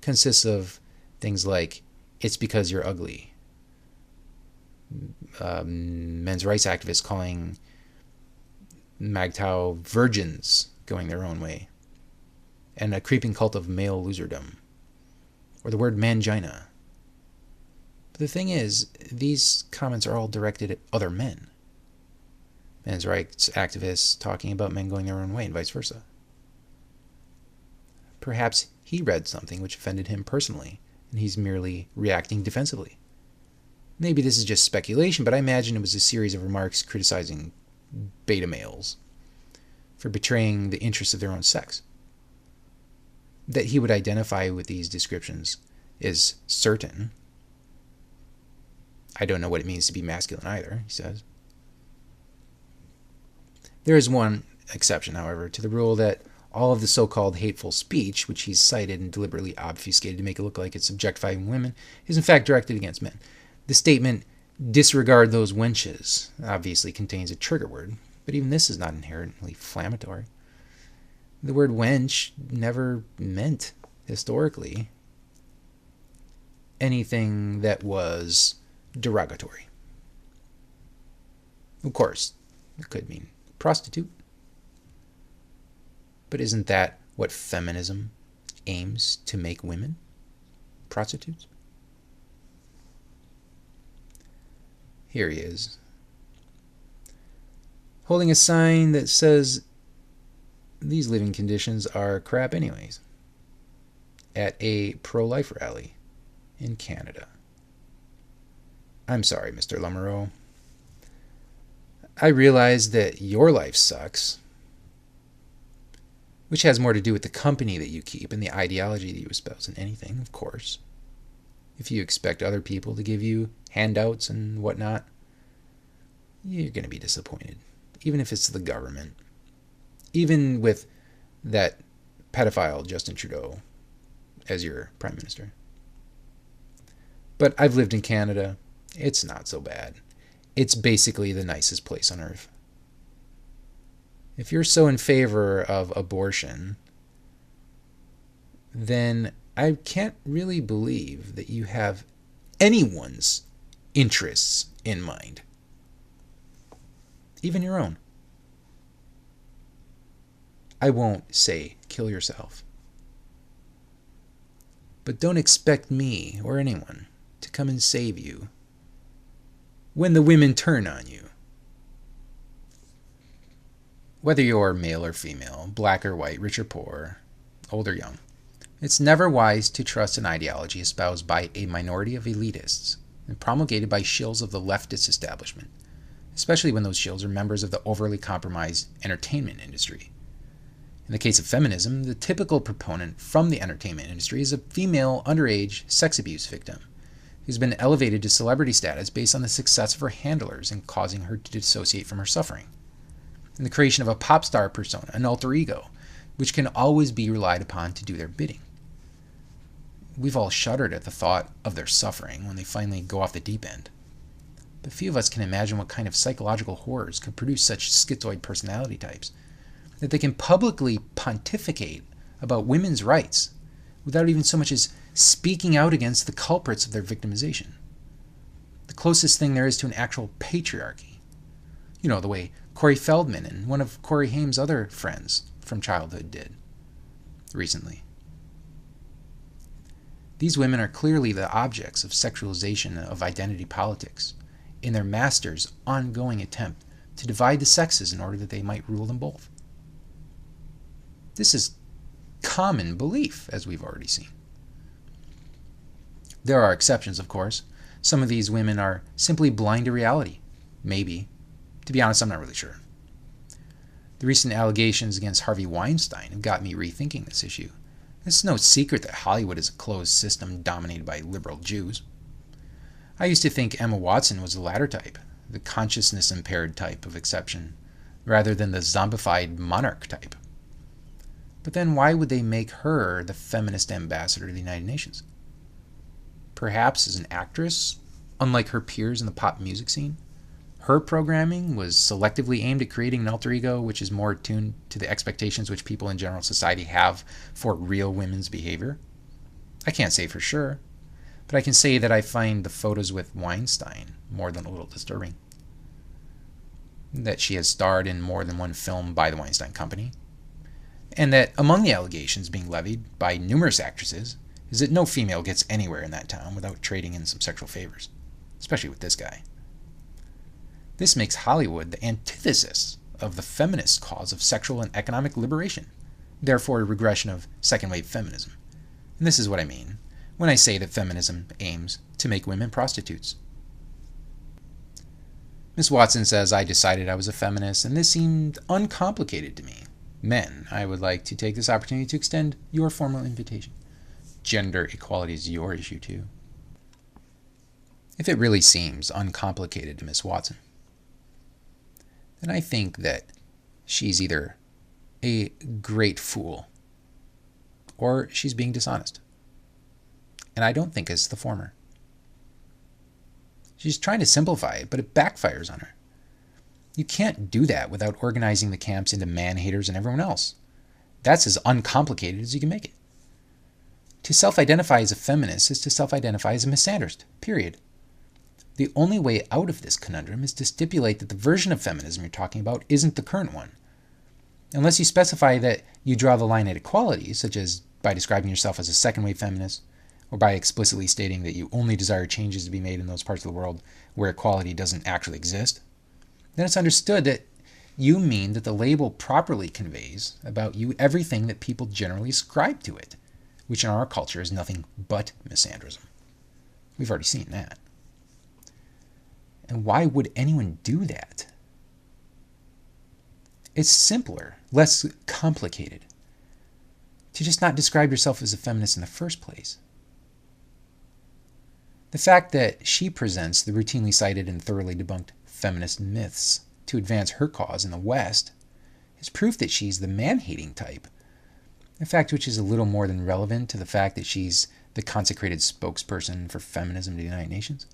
S1: consists of things like, "It's because you're ugly," men's rights activists calling MGTOW virgins going their own way, and a creeping cult of male loserdom, or the word mangina. But the thing is, these comments are all directed at other men. Men's rights activists talking about men going their own way and vice versa. Perhaps he read something which offended him personally, and he's merely reacting defensively. Maybe this is just speculation, but I imagine it was a series of remarks criticizing beta males for betraying the interests of their own sex. That he would identify with these descriptions is certain. I don't know what it means to be masculine either, he says. There is one exception, however, to the rule that all of the so-called hateful speech, which he's cited and deliberately obfuscated to make it look like it's objectifying women, is in fact directed against men. The statement, "disregard those wenches," obviously contains a trigger word, but even this is not inherently inflammatory. The word wench never meant, historically, anything that was derogatory. Of course, it could mean prostitute. But isn't that what feminism aims to make women? Prostitutes? Here he is, holding a sign that says these living conditions are crap anyways, at a pro-life rally in Canada. I'm sorry, Mr. Lamoureux. I realize that your life sucks, which has more to do with the company that you keep and the ideology that you espouse than anything, of course. If you expect other people to give you handouts and whatnot, you're going to be disappointed, even if it's the government. Even with that pedophile Justin Trudeau as your prime minister. But I've lived in Canada. It's not so bad. It's basically the nicest place on earth. If you're so in favor of abortion, then I can't really believe that you have anyone's interests in mind. Even your own. I won't say kill yourself. But don't expect me or anyone to come and save you when the women turn on you. Whether you're male or female, black or white, rich or poor, old or young, it's never wise to trust an ideology espoused by a minority of elitists and promulgated by shills of the leftist establishment, especially when those shills are members of the overly compromised entertainment industry. In the case of feminism, the typical proponent from the entertainment industry is a female underage sex abuse victim who's been elevated to celebrity status based on the success of her handlers and causing her to dissociate from her suffering. In the creation of a pop star persona, an alter ego, which can always be relied upon to do their bidding. We've all shuddered at the thought of their suffering when they finally go off the deep end. But few of us can imagine what kind of psychological horrors could produce such schizoid personality types, that they can publicly pontificate about women's rights without even so much as speaking out against the culprits of their victimization. The closest thing there is to an actual patriarchy. You know, the way Corey Feldman and one of Corey Haim's other friends from childhood did recently. These women are clearly the objects of sexualization of identity politics in their masters' ongoing attempt to divide the sexes in order that they might rule them both. This is common belief, as we've already seen. There are exceptions, of course. Some of these women are simply blind to reality. Maybe. To be honest, I'm not really sure. The recent allegations against Harvey Weinstein have got me rethinking this issue. It's no secret that Hollywood is a closed system dominated by liberal Jews. I used to think Emma Watson was the latter type, the consciousness-impaired type of exception, rather than the zombified monarch type. But then why would they make her the feminist ambassador to the United Nations? Perhaps as an actress, unlike her peers in the pop music scene, her programming was selectively aimed at creating an alter ego which is more attuned to the expectations which people in general society have for real women's behavior. I can't say for sure, but I can say that I find the photos with Weinstein more than a little disturbing. That she has starred in more than one film by the Weinstein Company, and that among the allegations being levied by numerous actresses is that no female gets anywhere in that town without trading in some sexual favors, especially with this guy. This makes Hollywood the antithesis of the feminist cause of sexual and economic liberation, therefore a regression of second-wave feminism. And this is what I mean when I say that feminism aims to make women prostitutes. Miss Watson says, I decided I was a feminist, and this seemed uncomplicated to me. Men, I would like to take this opportunity to extend your formal invitation. Gender equality is your issue, too. If it really seems uncomplicated to Miss Watson, then I think that she's either a great fool or she's being dishonest. And I don't think it's the former. She's trying to simplify it, but it backfires on her. You can't do that without organizing the camps into man-haters and everyone else. That's as uncomplicated as you can make it. To self-identify as a feminist is to self-identify as a misandrist, period. The only way out of this conundrum is to stipulate that the version of feminism you're talking about isn't the current one. Unless you specify that you draw the line at equality, such as by describing yourself as a second-wave feminist, or by explicitly stating that you only desire changes to be made in those parts of the world where equality doesn't actually exist, then it's understood that you mean that the label properly conveys about you everything that people generally ascribe to it, which in our culture is nothing but misandrism. We've already seen that. And why would anyone do that? It's simpler, less complicated, to just not describe yourself as a feminist in the first place. The fact that she presents the routinely cited and thoroughly debunked feminist myths to advance her cause in the West is proof that she's the man-hating type, a fact which is a little more than relevant to the fact that she's the consecrated spokesperson for feminism to the United Nations,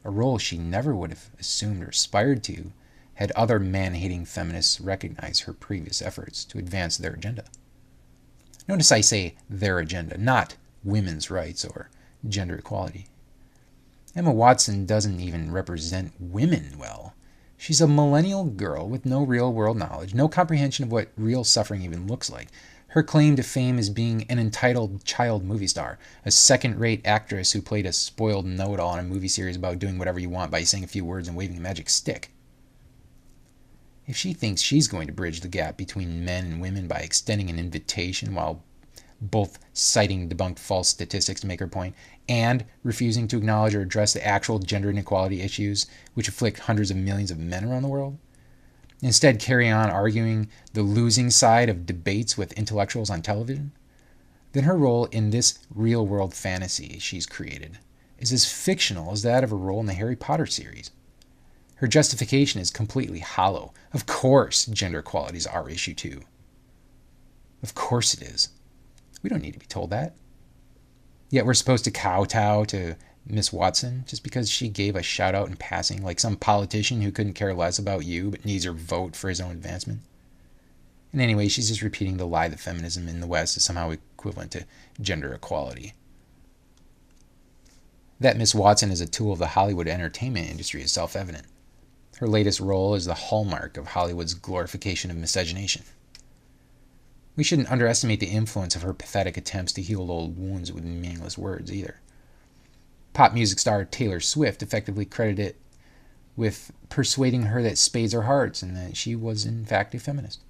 S1: a role she never would have assumed or aspired to had other man-hating feminists recognized her previous efforts to advance their agenda. Notice I say their agenda, not women's rights or gender equality. Emma Watson doesn't even represent women well. She's a millennial girl with no real-world knowledge, no comprehension of what real suffering even looks like. Her claim to fame is being an entitled child movie star, a second-rate actress who played a spoiled know-it-all in a movie series about doing whatever you want by saying a few words and waving a magic stick. If she thinks she's going to bridge the gap between men and women by extending an invitation while both citing debunked false statistics to make her point, and refusing to acknowledge or address the actual gender inequality issues which afflict hundreds of millions of men around the world, instead carry on arguing the losing side of debates with intellectuals on television, then her role in this real-world fantasy she's created is as fictional as that of her role in the Harry Potter series. Her justification is completely hollow. Of course gender equality is our issue too. Of course it is. We don't need to be told that. Yet we're supposed to kowtow to Miss Watson just because she gave a shout out in passing, like some politician who couldn't care less about you but needs your vote for his own advancement. And anyway, she's just repeating the lie that feminism in the West is somehow equivalent to gender equality. That Miss Watson is a tool of the Hollywood entertainment industry is self-evident. Her latest role is the hallmark of Hollywood's glorification of miscegenation. We shouldn't underestimate the influence of her pathetic attempts to heal old wounds with meaningless words either. Pop music star Taylor Swift effectively credited it with persuading her that spades are hearts and that she was in fact a feminist.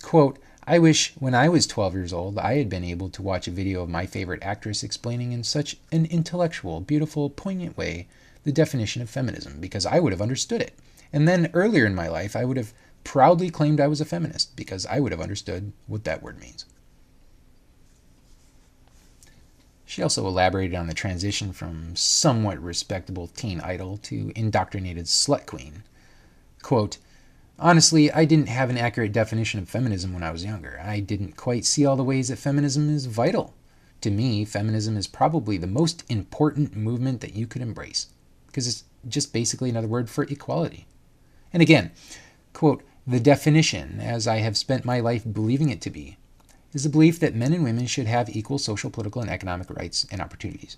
S1: Quote, I wish when I was 12 years old I had been able to watch a video of my favorite actress explaining in such an intellectual, beautiful, poignant way the definition of feminism, because I would have understood it. And then earlier in my life I would have proudly claimed I was a feminist because I would have understood what that word means. She also elaborated on the transition from somewhat respectable teen idol to indoctrinated slut queen. Quote, honestly, I didn't have an accurate definition of feminism when I was younger. I didn't quite see all the ways that feminism is vital. To me, feminism is probably the most important movement that you could embrace, because it's just basically another word for equality. And again, quote, the definition, as I have spent my life believing it to be, is the belief that men and women should have equal social, political, and economic rights and opportunities.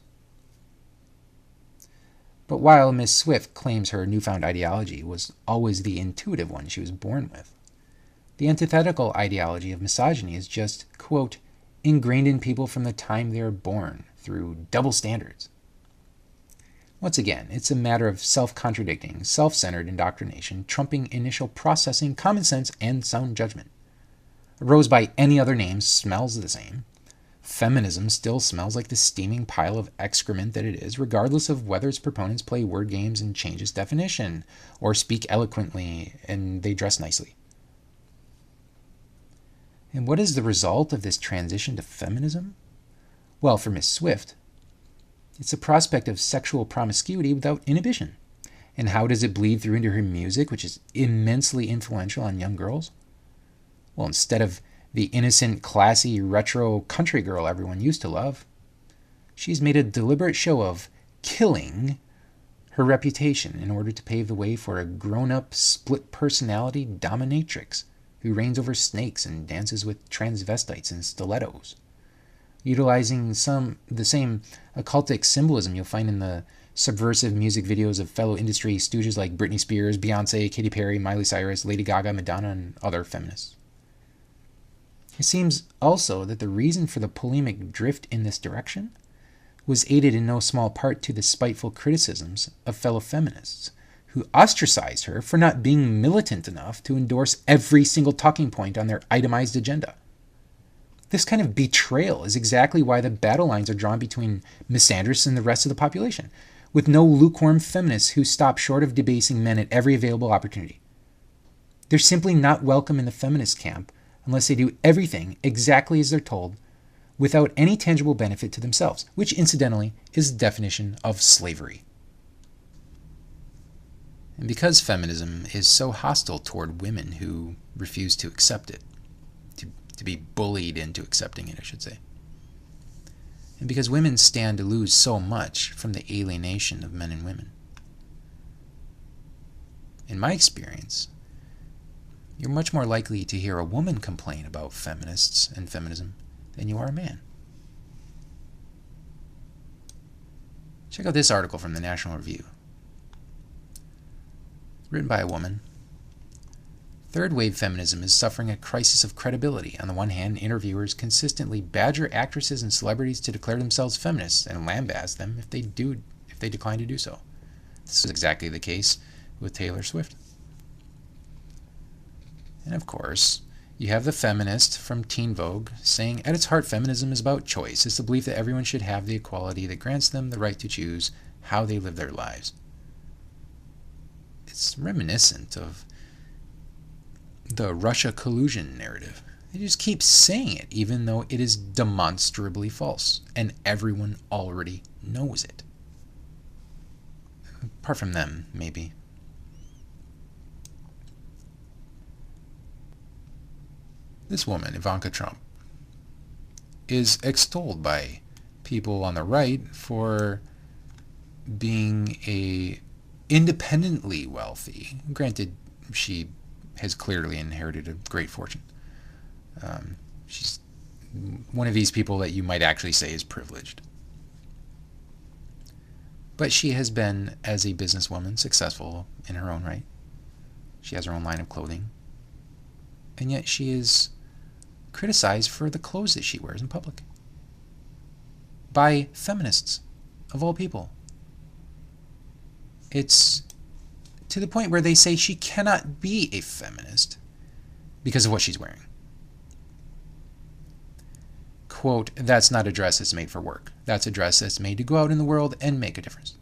S1: But while Miss Swift claims her newfound ideology was always the intuitive one she was born with, the antithetical ideology of misogyny is just, quote, ingrained in people from the time they are born through double standards. Once again, it's a matter of self-contradicting, self-centered indoctrination, trumping initial processing, common sense, and sound judgment. A rose by any other name smells the same. Feminism still smells like the steaming pile of excrement that it is, regardless of whether its proponents play word games and change its definition, or speak eloquently and they dress nicely. And what is the result of this transition to feminism? Well, for Miss Swift, it's a prospect of sexual promiscuity without inhibition. And how does it bleed through into her music, which is immensely influential on young girls? Well, instead of the innocent, classy, retro country girl everyone used to love, she's made a deliberate show of killing her reputation in order to pave the way for a grown-up, split-personality dominatrix who reigns over snakes and dances with transvestites in stilettos, utilizing the same occultic symbolism you'll find in the subversive music videos of fellow industry stooges like Britney Spears, Beyonce, Katy Perry, Miley Cyrus, Lady Gaga, Madonna, and other feminists. It seems also that the reason for the polemic drift in this direction was aided in no small part to the spiteful criticisms of fellow feminists who ostracized her for not being militant enough to endorse every single talking point on their itemized agenda. This kind of betrayal is exactly why the battle lines are drawn between misandrists and the rest of the population, with no lukewarm feminists who stop short of debasing men at every available opportunity. They're simply not welcome in the feminist camp unless they do everything exactly as they're told, without any tangible benefit to themselves, which incidentally is the definition of slavery. And because feminism is so hostile toward women who refuse to accept it, to be bullied into accepting it, I should say, and because women stand to lose so much from the alienation of men and women, in my experience, you're much more likely to hear a woman complain about feminists and feminism than you are a man. Check out this article from the National Review. Written by a woman. Third wave feminism is suffering a crisis of credibility. On the one hand, interviewers consistently badger actresses and celebrities to declare themselves feminists and lambaste them if they decline to do so. This is exactly the case with Taylor Swift. And of course, you have the feminist from Teen Vogue saying, at its heart, feminism is about choice. It's the belief that everyone should have the equality that grants them the right to choose how they live their lives. It's reminiscent of the Russia collusion narrative. They just keep saying it, even though it is demonstrably false, and everyone already knows it. Apart from them, maybe. This woman, Ivanka Trump, is extolled by people on the right for being a independently wealthy. Granted, she has clearly inherited a great fortune. She's one of these people that you might actually say is privileged. But she has been, as a businesswoman, successful in her own right. She has her own line of clothing. And yet she is criticized for the clothes that she wears in public by feminists, of all people. It's to the point where they say she cannot be a feminist because of what she's wearing. Quote, that's not a dress that's made for work. That's a dress that's made to go out in the world and make a difference.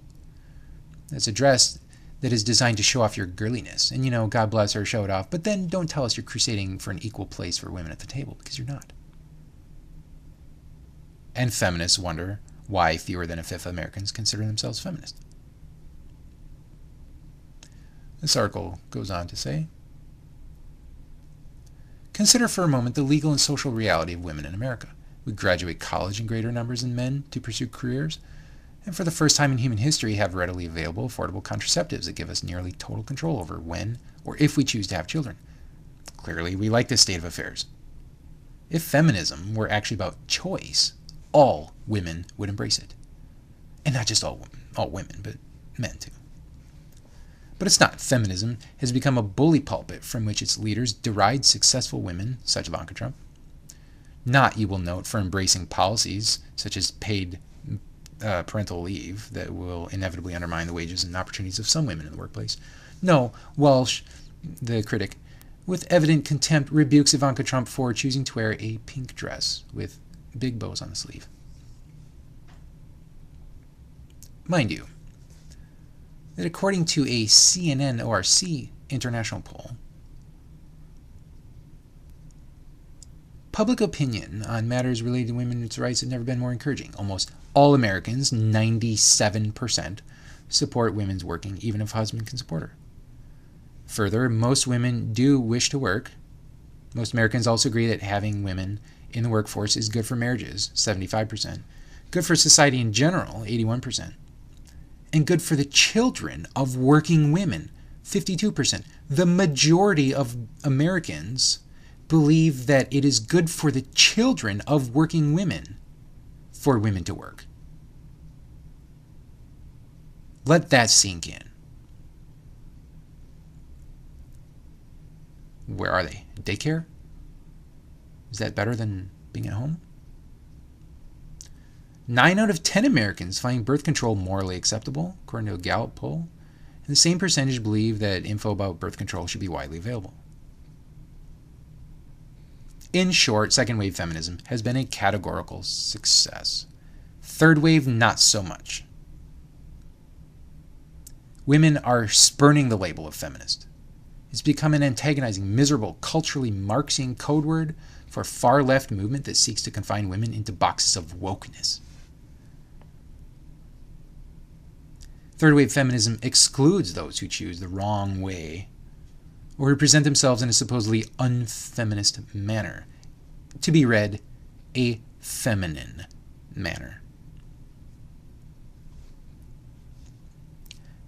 S1: That's a dress that is designed to show off your girliness. And, God bless her, show it off. But then don't tell us you're crusading for an equal place for women at the table, because you're not. And feminists wonder why fewer than a fifth of Americans consider themselves feminist. This article goes on to say, consider for a moment the legal and social reality of women in America. We graduate college in greater numbers than men to pursue careers, and for the first time in human history have readily available affordable contraceptives that give us nearly total control over when or if we choose to have children. Clearly, we like this state of affairs. If feminism were actually about choice, all women would embrace it. And not just all women, but men to. But it's not. Feminism has become a bully pulpit from which its leaders deride successful women, such as Ivanka Trump. Not, you will note, for embracing policies such as paid parental leave that will inevitably undermine the wages and opportunities of some women in the workplace. No, Walsh, the critic, with evident contempt rebukes Ivanka Trump for choosing to wear a pink dress with big bows on the sleeve. Mind you, that according to a CNN ORC international poll, public opinion on matters related to women's rights has never been more encouraging. Almost all Americans, 97%, support women's working, even if a husband can support her. Further, most women do wish to work. Most Americans also agree that having women in the workforce is good for marriages, 75%, good for society in general, 81%, and good for the children of working women, 52%. The majority of Americans believe that it is good for the children of working women for women to work. Let that sink in. Where are they? Daycare? Is that better than being at home? 9 out of 10 Americans find birth control morally acceptable, according to a Gallup poll, and the same percentage believe that info about birth control should be widely available. In short, second wave feminism has been a categorical success. Third wave, not so much. Women are spurning the label of feminist. It's become an antagonizing, miserable, culturally Marxian code word for a far-left movement that seeks to confine women into boxes of wokeness. Third-wave feminism excludes those who choose the wrong way or who present themselves in a supposedly unfeminist manner. To be read, a feminine manner.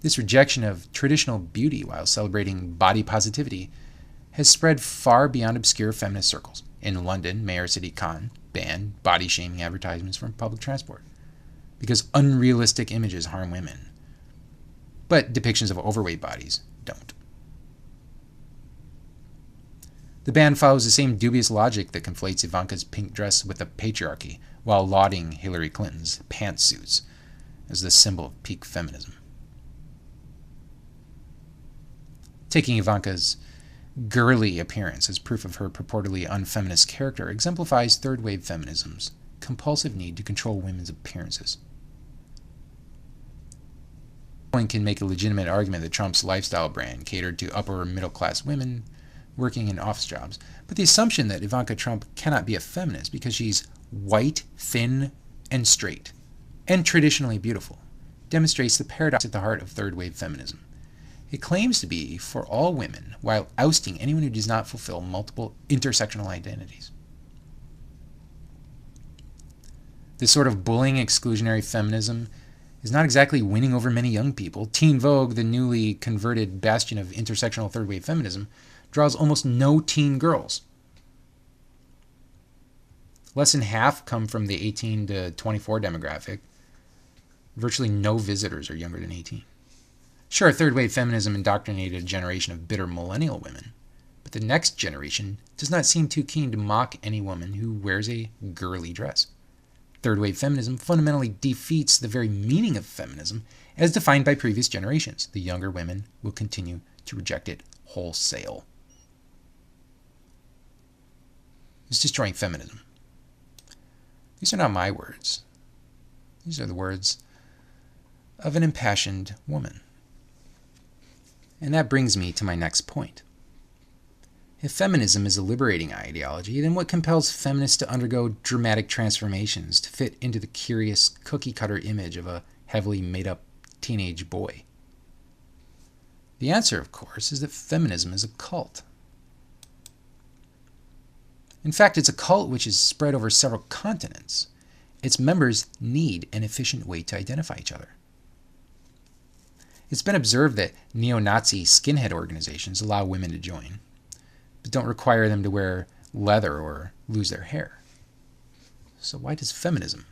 S1: This rejection of traditional beauty while celebrating body positivity has spread far beyond obscure feminist circles. In London, Mayor Sadiq Khan banned body-shaming advertisements from public transport because unrealistic images harm women. But depictions of overweight bodies don't. The ban follows the same dubious logic that conflates Ivanka's pink dress with the patriarchy while lauding Hillary Clinton's pantsuits as the symbol of peak feminism. Taking Ivanka's girly appearance as proof of her purportedly unfeminist character exemplifies third-wave feminism's compulsive need to control women's appearances. One can make a legitimate argument that Trump's lifestyle brand catered to upper-middle-class women working in office jobs, but the assumption that Ivanka Trump cannot be a feminist because she's white, thin, and straight, and traditionally beautiful, demonstrates the paradox at the heart of third-wave feminism. It claims to be for all women while ousting anyone who does not fulfill multiple intersectional identities. This sort of bullying exclusionary feminism is not exactly winning over many young people. Teen Vogue, the newly converted bastion of intersectional third-wave feminism, draws almost no teen girls. Less than half come from the 18 to 24 demographic. Virtually no visitors are younger than 18. Sure, third-wave feminism indoctrinated a generation of bitter millennial women, but the next generation does not seem too keen to mock any woman who wears a girly dress. Third-wave feminism fundamentally defeats the very meaning of feminism as defined by previous generations. The younger women will continue to reject it wholesale. It's destroying feminism. These are not my words. These are the words of an impassioned woman. And that brings me to my next point. If feminism is a liberating ideology, then what compels feminists to undergo dramatic transformations to fit into the curious cookie-cutter image of a heavily made-up teenage boy? The answer, of course, is that feminism is a cult. In fact, it's a cult which is spread over several continents. Its members need an efficient way to identify each other. It's been observed that neo-Nazi skinhead organizations allow women to join, but don't require them to wear leather or lose their hair. So why does feminism?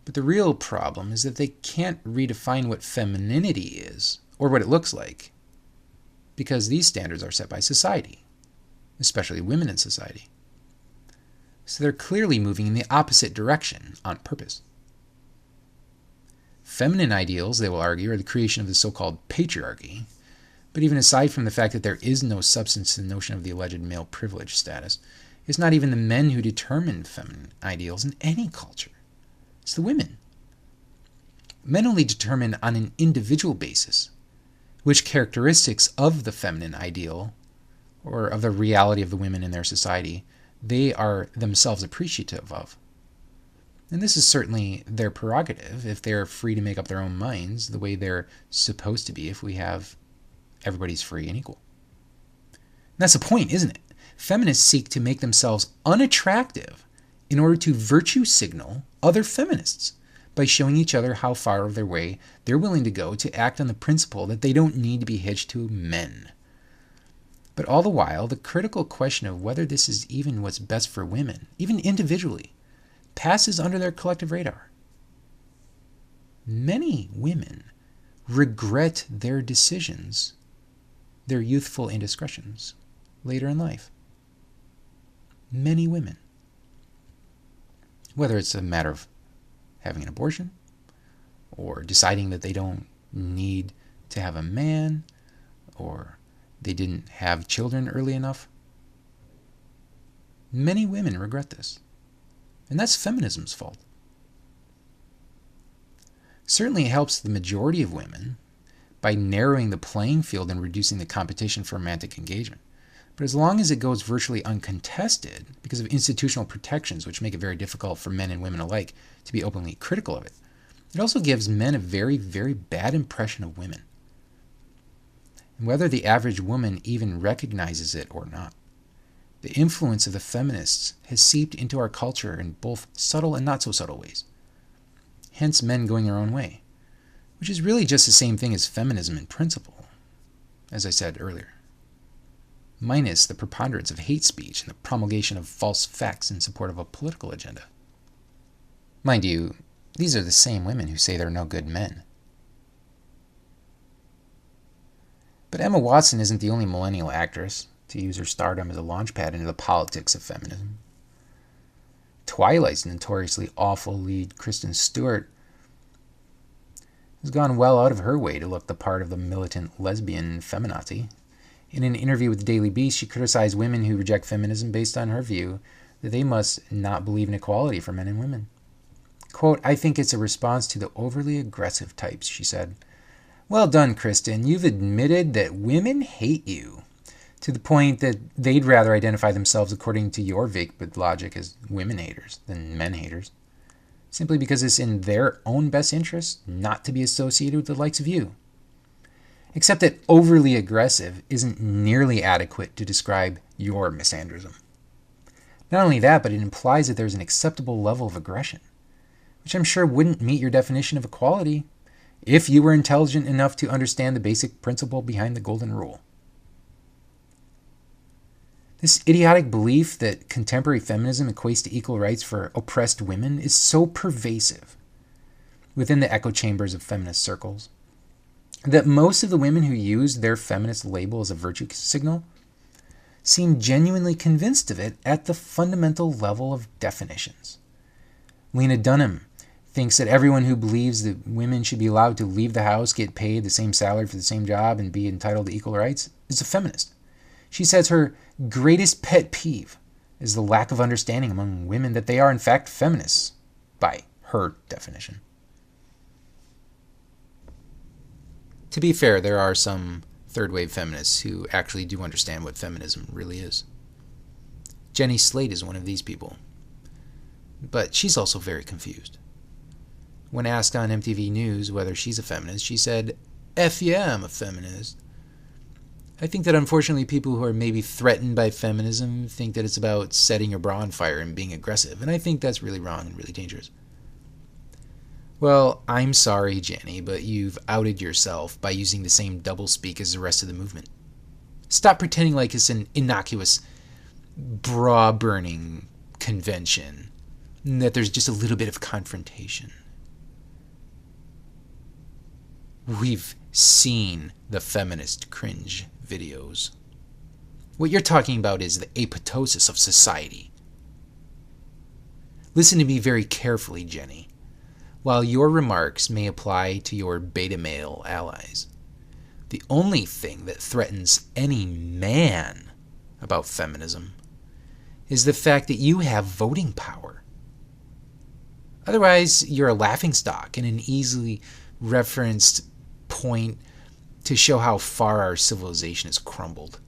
S1: But the real problem is that they can't redefine what femininity is, or what it looks like, because these standards are set by society, especially women in society. So they're clearly moving in the opposite direction on purpose. Feminine ideals, they will argue, are the creation of the so-called patriarchy. But even aside from the fact that there is no substance to the notion of the alleged male privilege status, it's not even the men who determine feminine ideals in any culture. It's the women. Men only determine on an individual basis which characteristics of the feminine ideal, or of the reality of the women in their society, they are themselves appreciative of. And this is certainly their prerogative if they're free to make up their own minds the way they're supposed to be if we have everybody's free and equal. And that's the point, isn't it? Feminists seek to make themselves unattractive in order to virtue signal other feminists by showing each other how far of their way they're willing to go to act on the principle that they don't need to be hitched to men. But all the while, the critical question of whether this is even what's best for women, even individually, passes under their collective radar. Many women regret their decisions, their youthful indiscretions, later in life. Many women. Whether it's a matter of having an abortion, or deciding that they don't need to have a man, or they didn't have children early enough. Many women regret this. And that's feminism's fault. Certainly it helps the majority of women by narrowing the playing field and reducing the competition for romantic engagement. But as long as it goes virtually uncontested because of institutional protections which make it very difficult for men and women alike to be openly critical of it, it also gives men a very, very bad impression of women. And whether the average woman even recognizes it or not, the influence of the feminists has seeped into our culture in both subtle and not so subtle ways. Hence men going their own way, which is really just the same thing as feminism in principle, as I said earlier, minus the preponderance of hate speech and the promulgation of false facts in support of a political agenda. Mind you, these are the same women who say there are no good men. But Emma Watson isn't the only millennial actress to use her stardom as a launchpad into the politics of feminism. Twilight's notoriously awful lead, Kristen Stewart, has gone well out of her way to look the part of the militant lesbian feminazi. In an interview with the Daily Beast, she criticized women who reject feminism based on her view that they must not believe in equality for men and women. Quote, "I think it's a response to the overly aggressive types," she said. "Well done, Kristen. You've admitted that women hate you to the point that they'd rather identify themselves according to your vapid logic as women haters than men haters, simply because it's in their own best interest not to be associated with the likes of you. Except that overly aggressive isn't nearly adequate to describe your misandrism. Not only that, but it implies that there's an acceptable level of aggression, which I'm sure wouldn't meet your definition of equality if you were intelligent enough to understand the basic principle behind the golden rule." This idiotic belief that contemporary feminism equates to equal rights for oppressed women is so pervasive within the echo chambers of feminist circles that most of the women who use their feminist label as a virtue signal seem genuinely convinced of it at the fundamental level of definitions. Lena Dunham thinks that everyone who believes that women should be allowed to leave the house, get paid the same salary for the same job, and be entitled to equal rights is a feminist. She says her greatest pet peeve is the lack of understanding among women that they are in fact feminists, by her definition. To be fair, there are some third-wave feminists who actually do understand what feminism really is. Jenny Slate is one of these people. But she's also very confused. When asked on MTV News whether she's a feminist, she said, "F yeah, I'm a feminist." I think that unfortunately people who are maybe threatened by feminism think that it's about setting your bra on fire and being aggressive, and I think that's really wrong and really dangerous. Well, I'm sorry, Jenny, but you've outed yourself by using the same doublespeak as the rest of the movement. Stop pretending like it's an innocuous bra-burning convention, and that there's just a little bit of confrontation. We've seen the feminist cringe videos. What you're talking about is the apoptosis of society. Listen to me very carefully, Jenny. While your remarks may apply to your beta male allies, the only thing that threatens any man about feminism is the fact that you have voting power. Otherwise, you're a laughingstock and an easily referenced point to show how far our civilization has crumbled.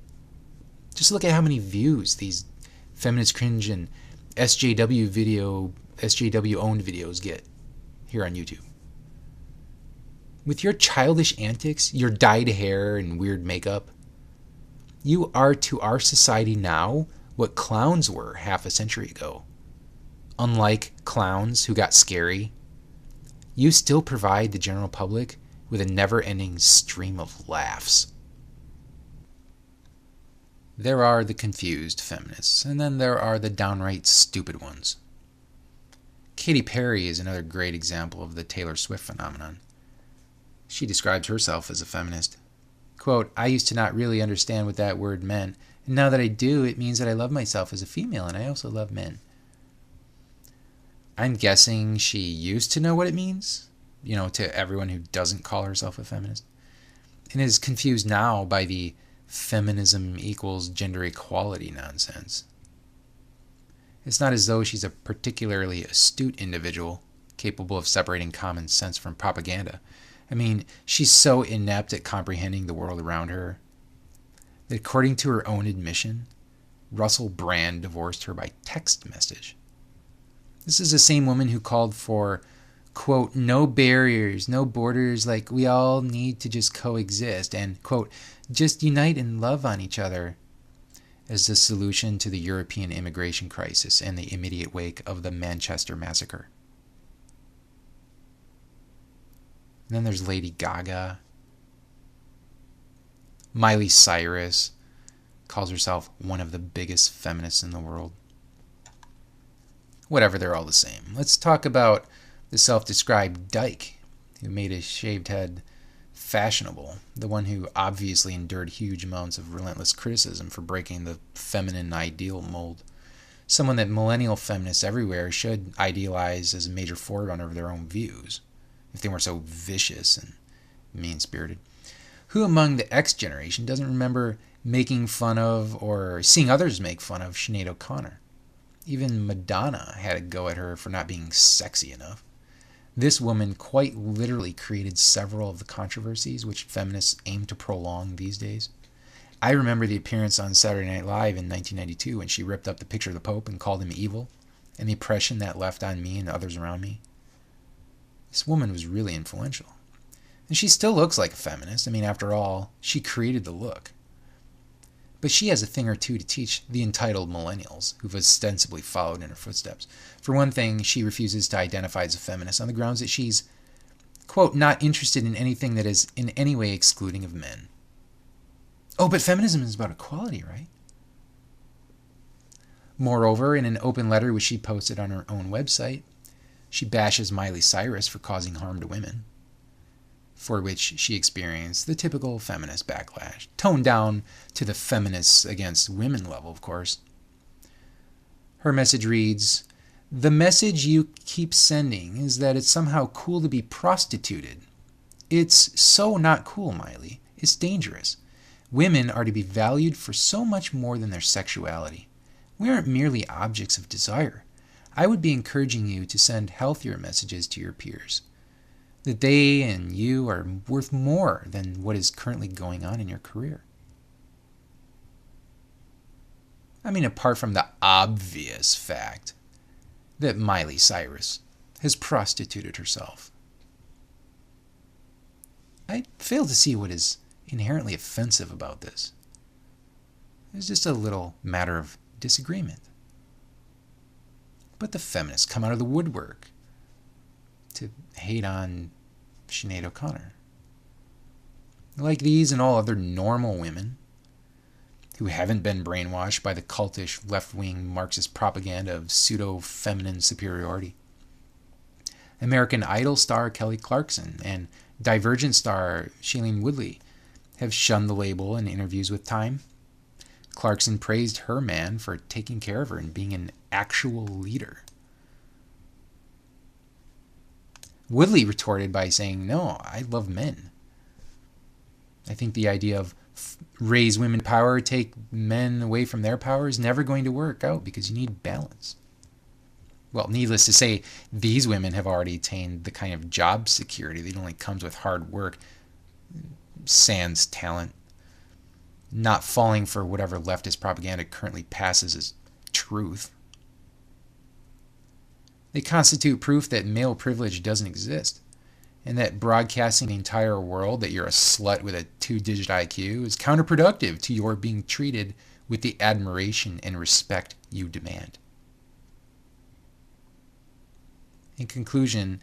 S1: Just look at how many views these feminist cringe and SJW owned videos get here on YouTube. With your childish antics, your dyed hair and weird makeup, you are to our society now what clowns were half a century ago. Unlike clowns who got scary, you still provide the general public with a never-ending stream of laughs. There are the confused feminists, and then there are the downright stupid ones. Katy Perry is another great example of the Taylor Swift phenomenon. She describes herself as a feminist. Quote, "I used to not really understand what that word meant, and now that I do, it means that I love myself as a female, and I also love men." I'm guessing she used to know what it means, to everyone who doesn't call herself a feminist, and is confused now by the feminism equals gender equality nonsense. It's not as though she's a particularly astute individual capable of separating common sense from propaganda. I mean, she's so inept at comprehending the world around her that, according to her own admission, Russell Brand divorced her by text message. This is the same woman who called for, quote, "no barriers, no borders, like we all need to just coexist," and, quote, "just unite and love on each other," as the solution to the European immigration crisis and the immediate wake of the Manchester massacre. And then there's Lady Gaga. Miley Cyrus calls herself one of the biggest feminists in the world. Whatever, they're all the same. Let's talk about the self-described dyke who made a shaved head fashionable, the one who obviously endured huge amounts of relentless criticism for breaking the feminine ideal mold. Someone that millennial feminists everywhere should idealize as a major forerunner of their own views, if they weren't so vicious and mean-spirited. Who among the X generation doesn't remember making fun of or seeing others make fun of Sinead O'Connor? Even Madonna had a go at her for not being sexy enough. This woman quite literally created several of the controversies which feminists aim to prolong these days. I remember the appearance on Saturday Night Live in 1992 when she ripped up the picture of the Pope and called him evil, and the impression that left on me and others around me. This woman was really influential. And she still looks like a feminist. I mean, after all, she created the look. But she has a thing or two to teach the entitled millennials who've ostensibly followed in her footsteps. For one thing, she refuses to identify as a feminist on the grounds that she's, quote, "not interested in anything that is in any way excluding of men." Oh, but feminism is about equality, right? Moreover, in an open letter which she posted on her own website, she bashes Miley Cyrus for causing harm to women, for which she experienced the typical feminist backlash, toned down to the feminists against women level, of course. Her message reads, "The message you keep sending is that it's somehow cool to be prostituted. It's so not cool, Miley. It's dangerous. Women are to be valued for so much more than their sexuality. We aren't merely objects of desire. I would be encouraging you to send healthier messages to your peers, that they and you are worth more than what is currently going on in your career." I mean, apart from the obvious fact that Miley Cyrus has prostituted herself, I fail to see what is inherently offensive about this. It's just a little matter of disagreement. But the feminists come out of the woodwork to hate on Sinead O'Connor. Like these and all other normal women who haven't been brainwashed by the cultish left-wing Marxist propaganda of pseudo-feminine superiority, American Idol star Kelly Clarkson and Divergent star Shailene Woodley have shunned the label in interviews with Time. Clarkson praised her man for taking care of her and being an actual leader. Woodley retorted by saying, "No, I love men. I think the idea of raise women power, take men away from their power is never going to work out because you need balance." Well, needless to say, these women have already attained the kind of job security that only comes with hard work, sans talent, not falling for whatever leftist propaganda currently passes as truth. They constitute proof that male privilege doesn't exist, and that broadcasting the entire world that you're a slut with a 2-digit IQ is counterproductive to your being treated with the admiration and respect you demand. In conclusion,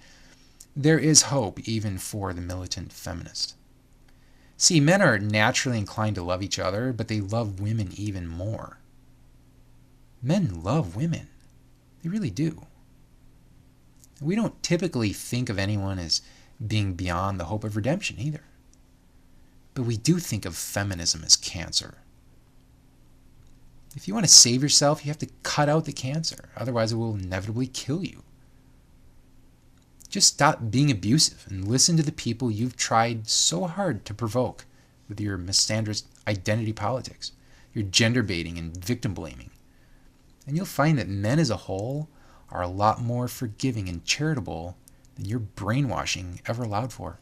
S1: there is hope even for the militant feminist. See, men are naturally inclined to love each other, but they love women even more. Men love women. They really do. We don't typically think of anyone as being beyond the hope of redemption either. But we do think of feminism as cancer. If you want to save yourself, you have to cut out the cancer. Otherwise, it will inevitably kill you. Just stop being abusive and listen to the people you've tried so hard to provoke with your misandrous identity politics, your gender baiting and victim blaming. And you'll find that men as a whole are a lot more forgiving and charitable than your brainwashing ever allowed for.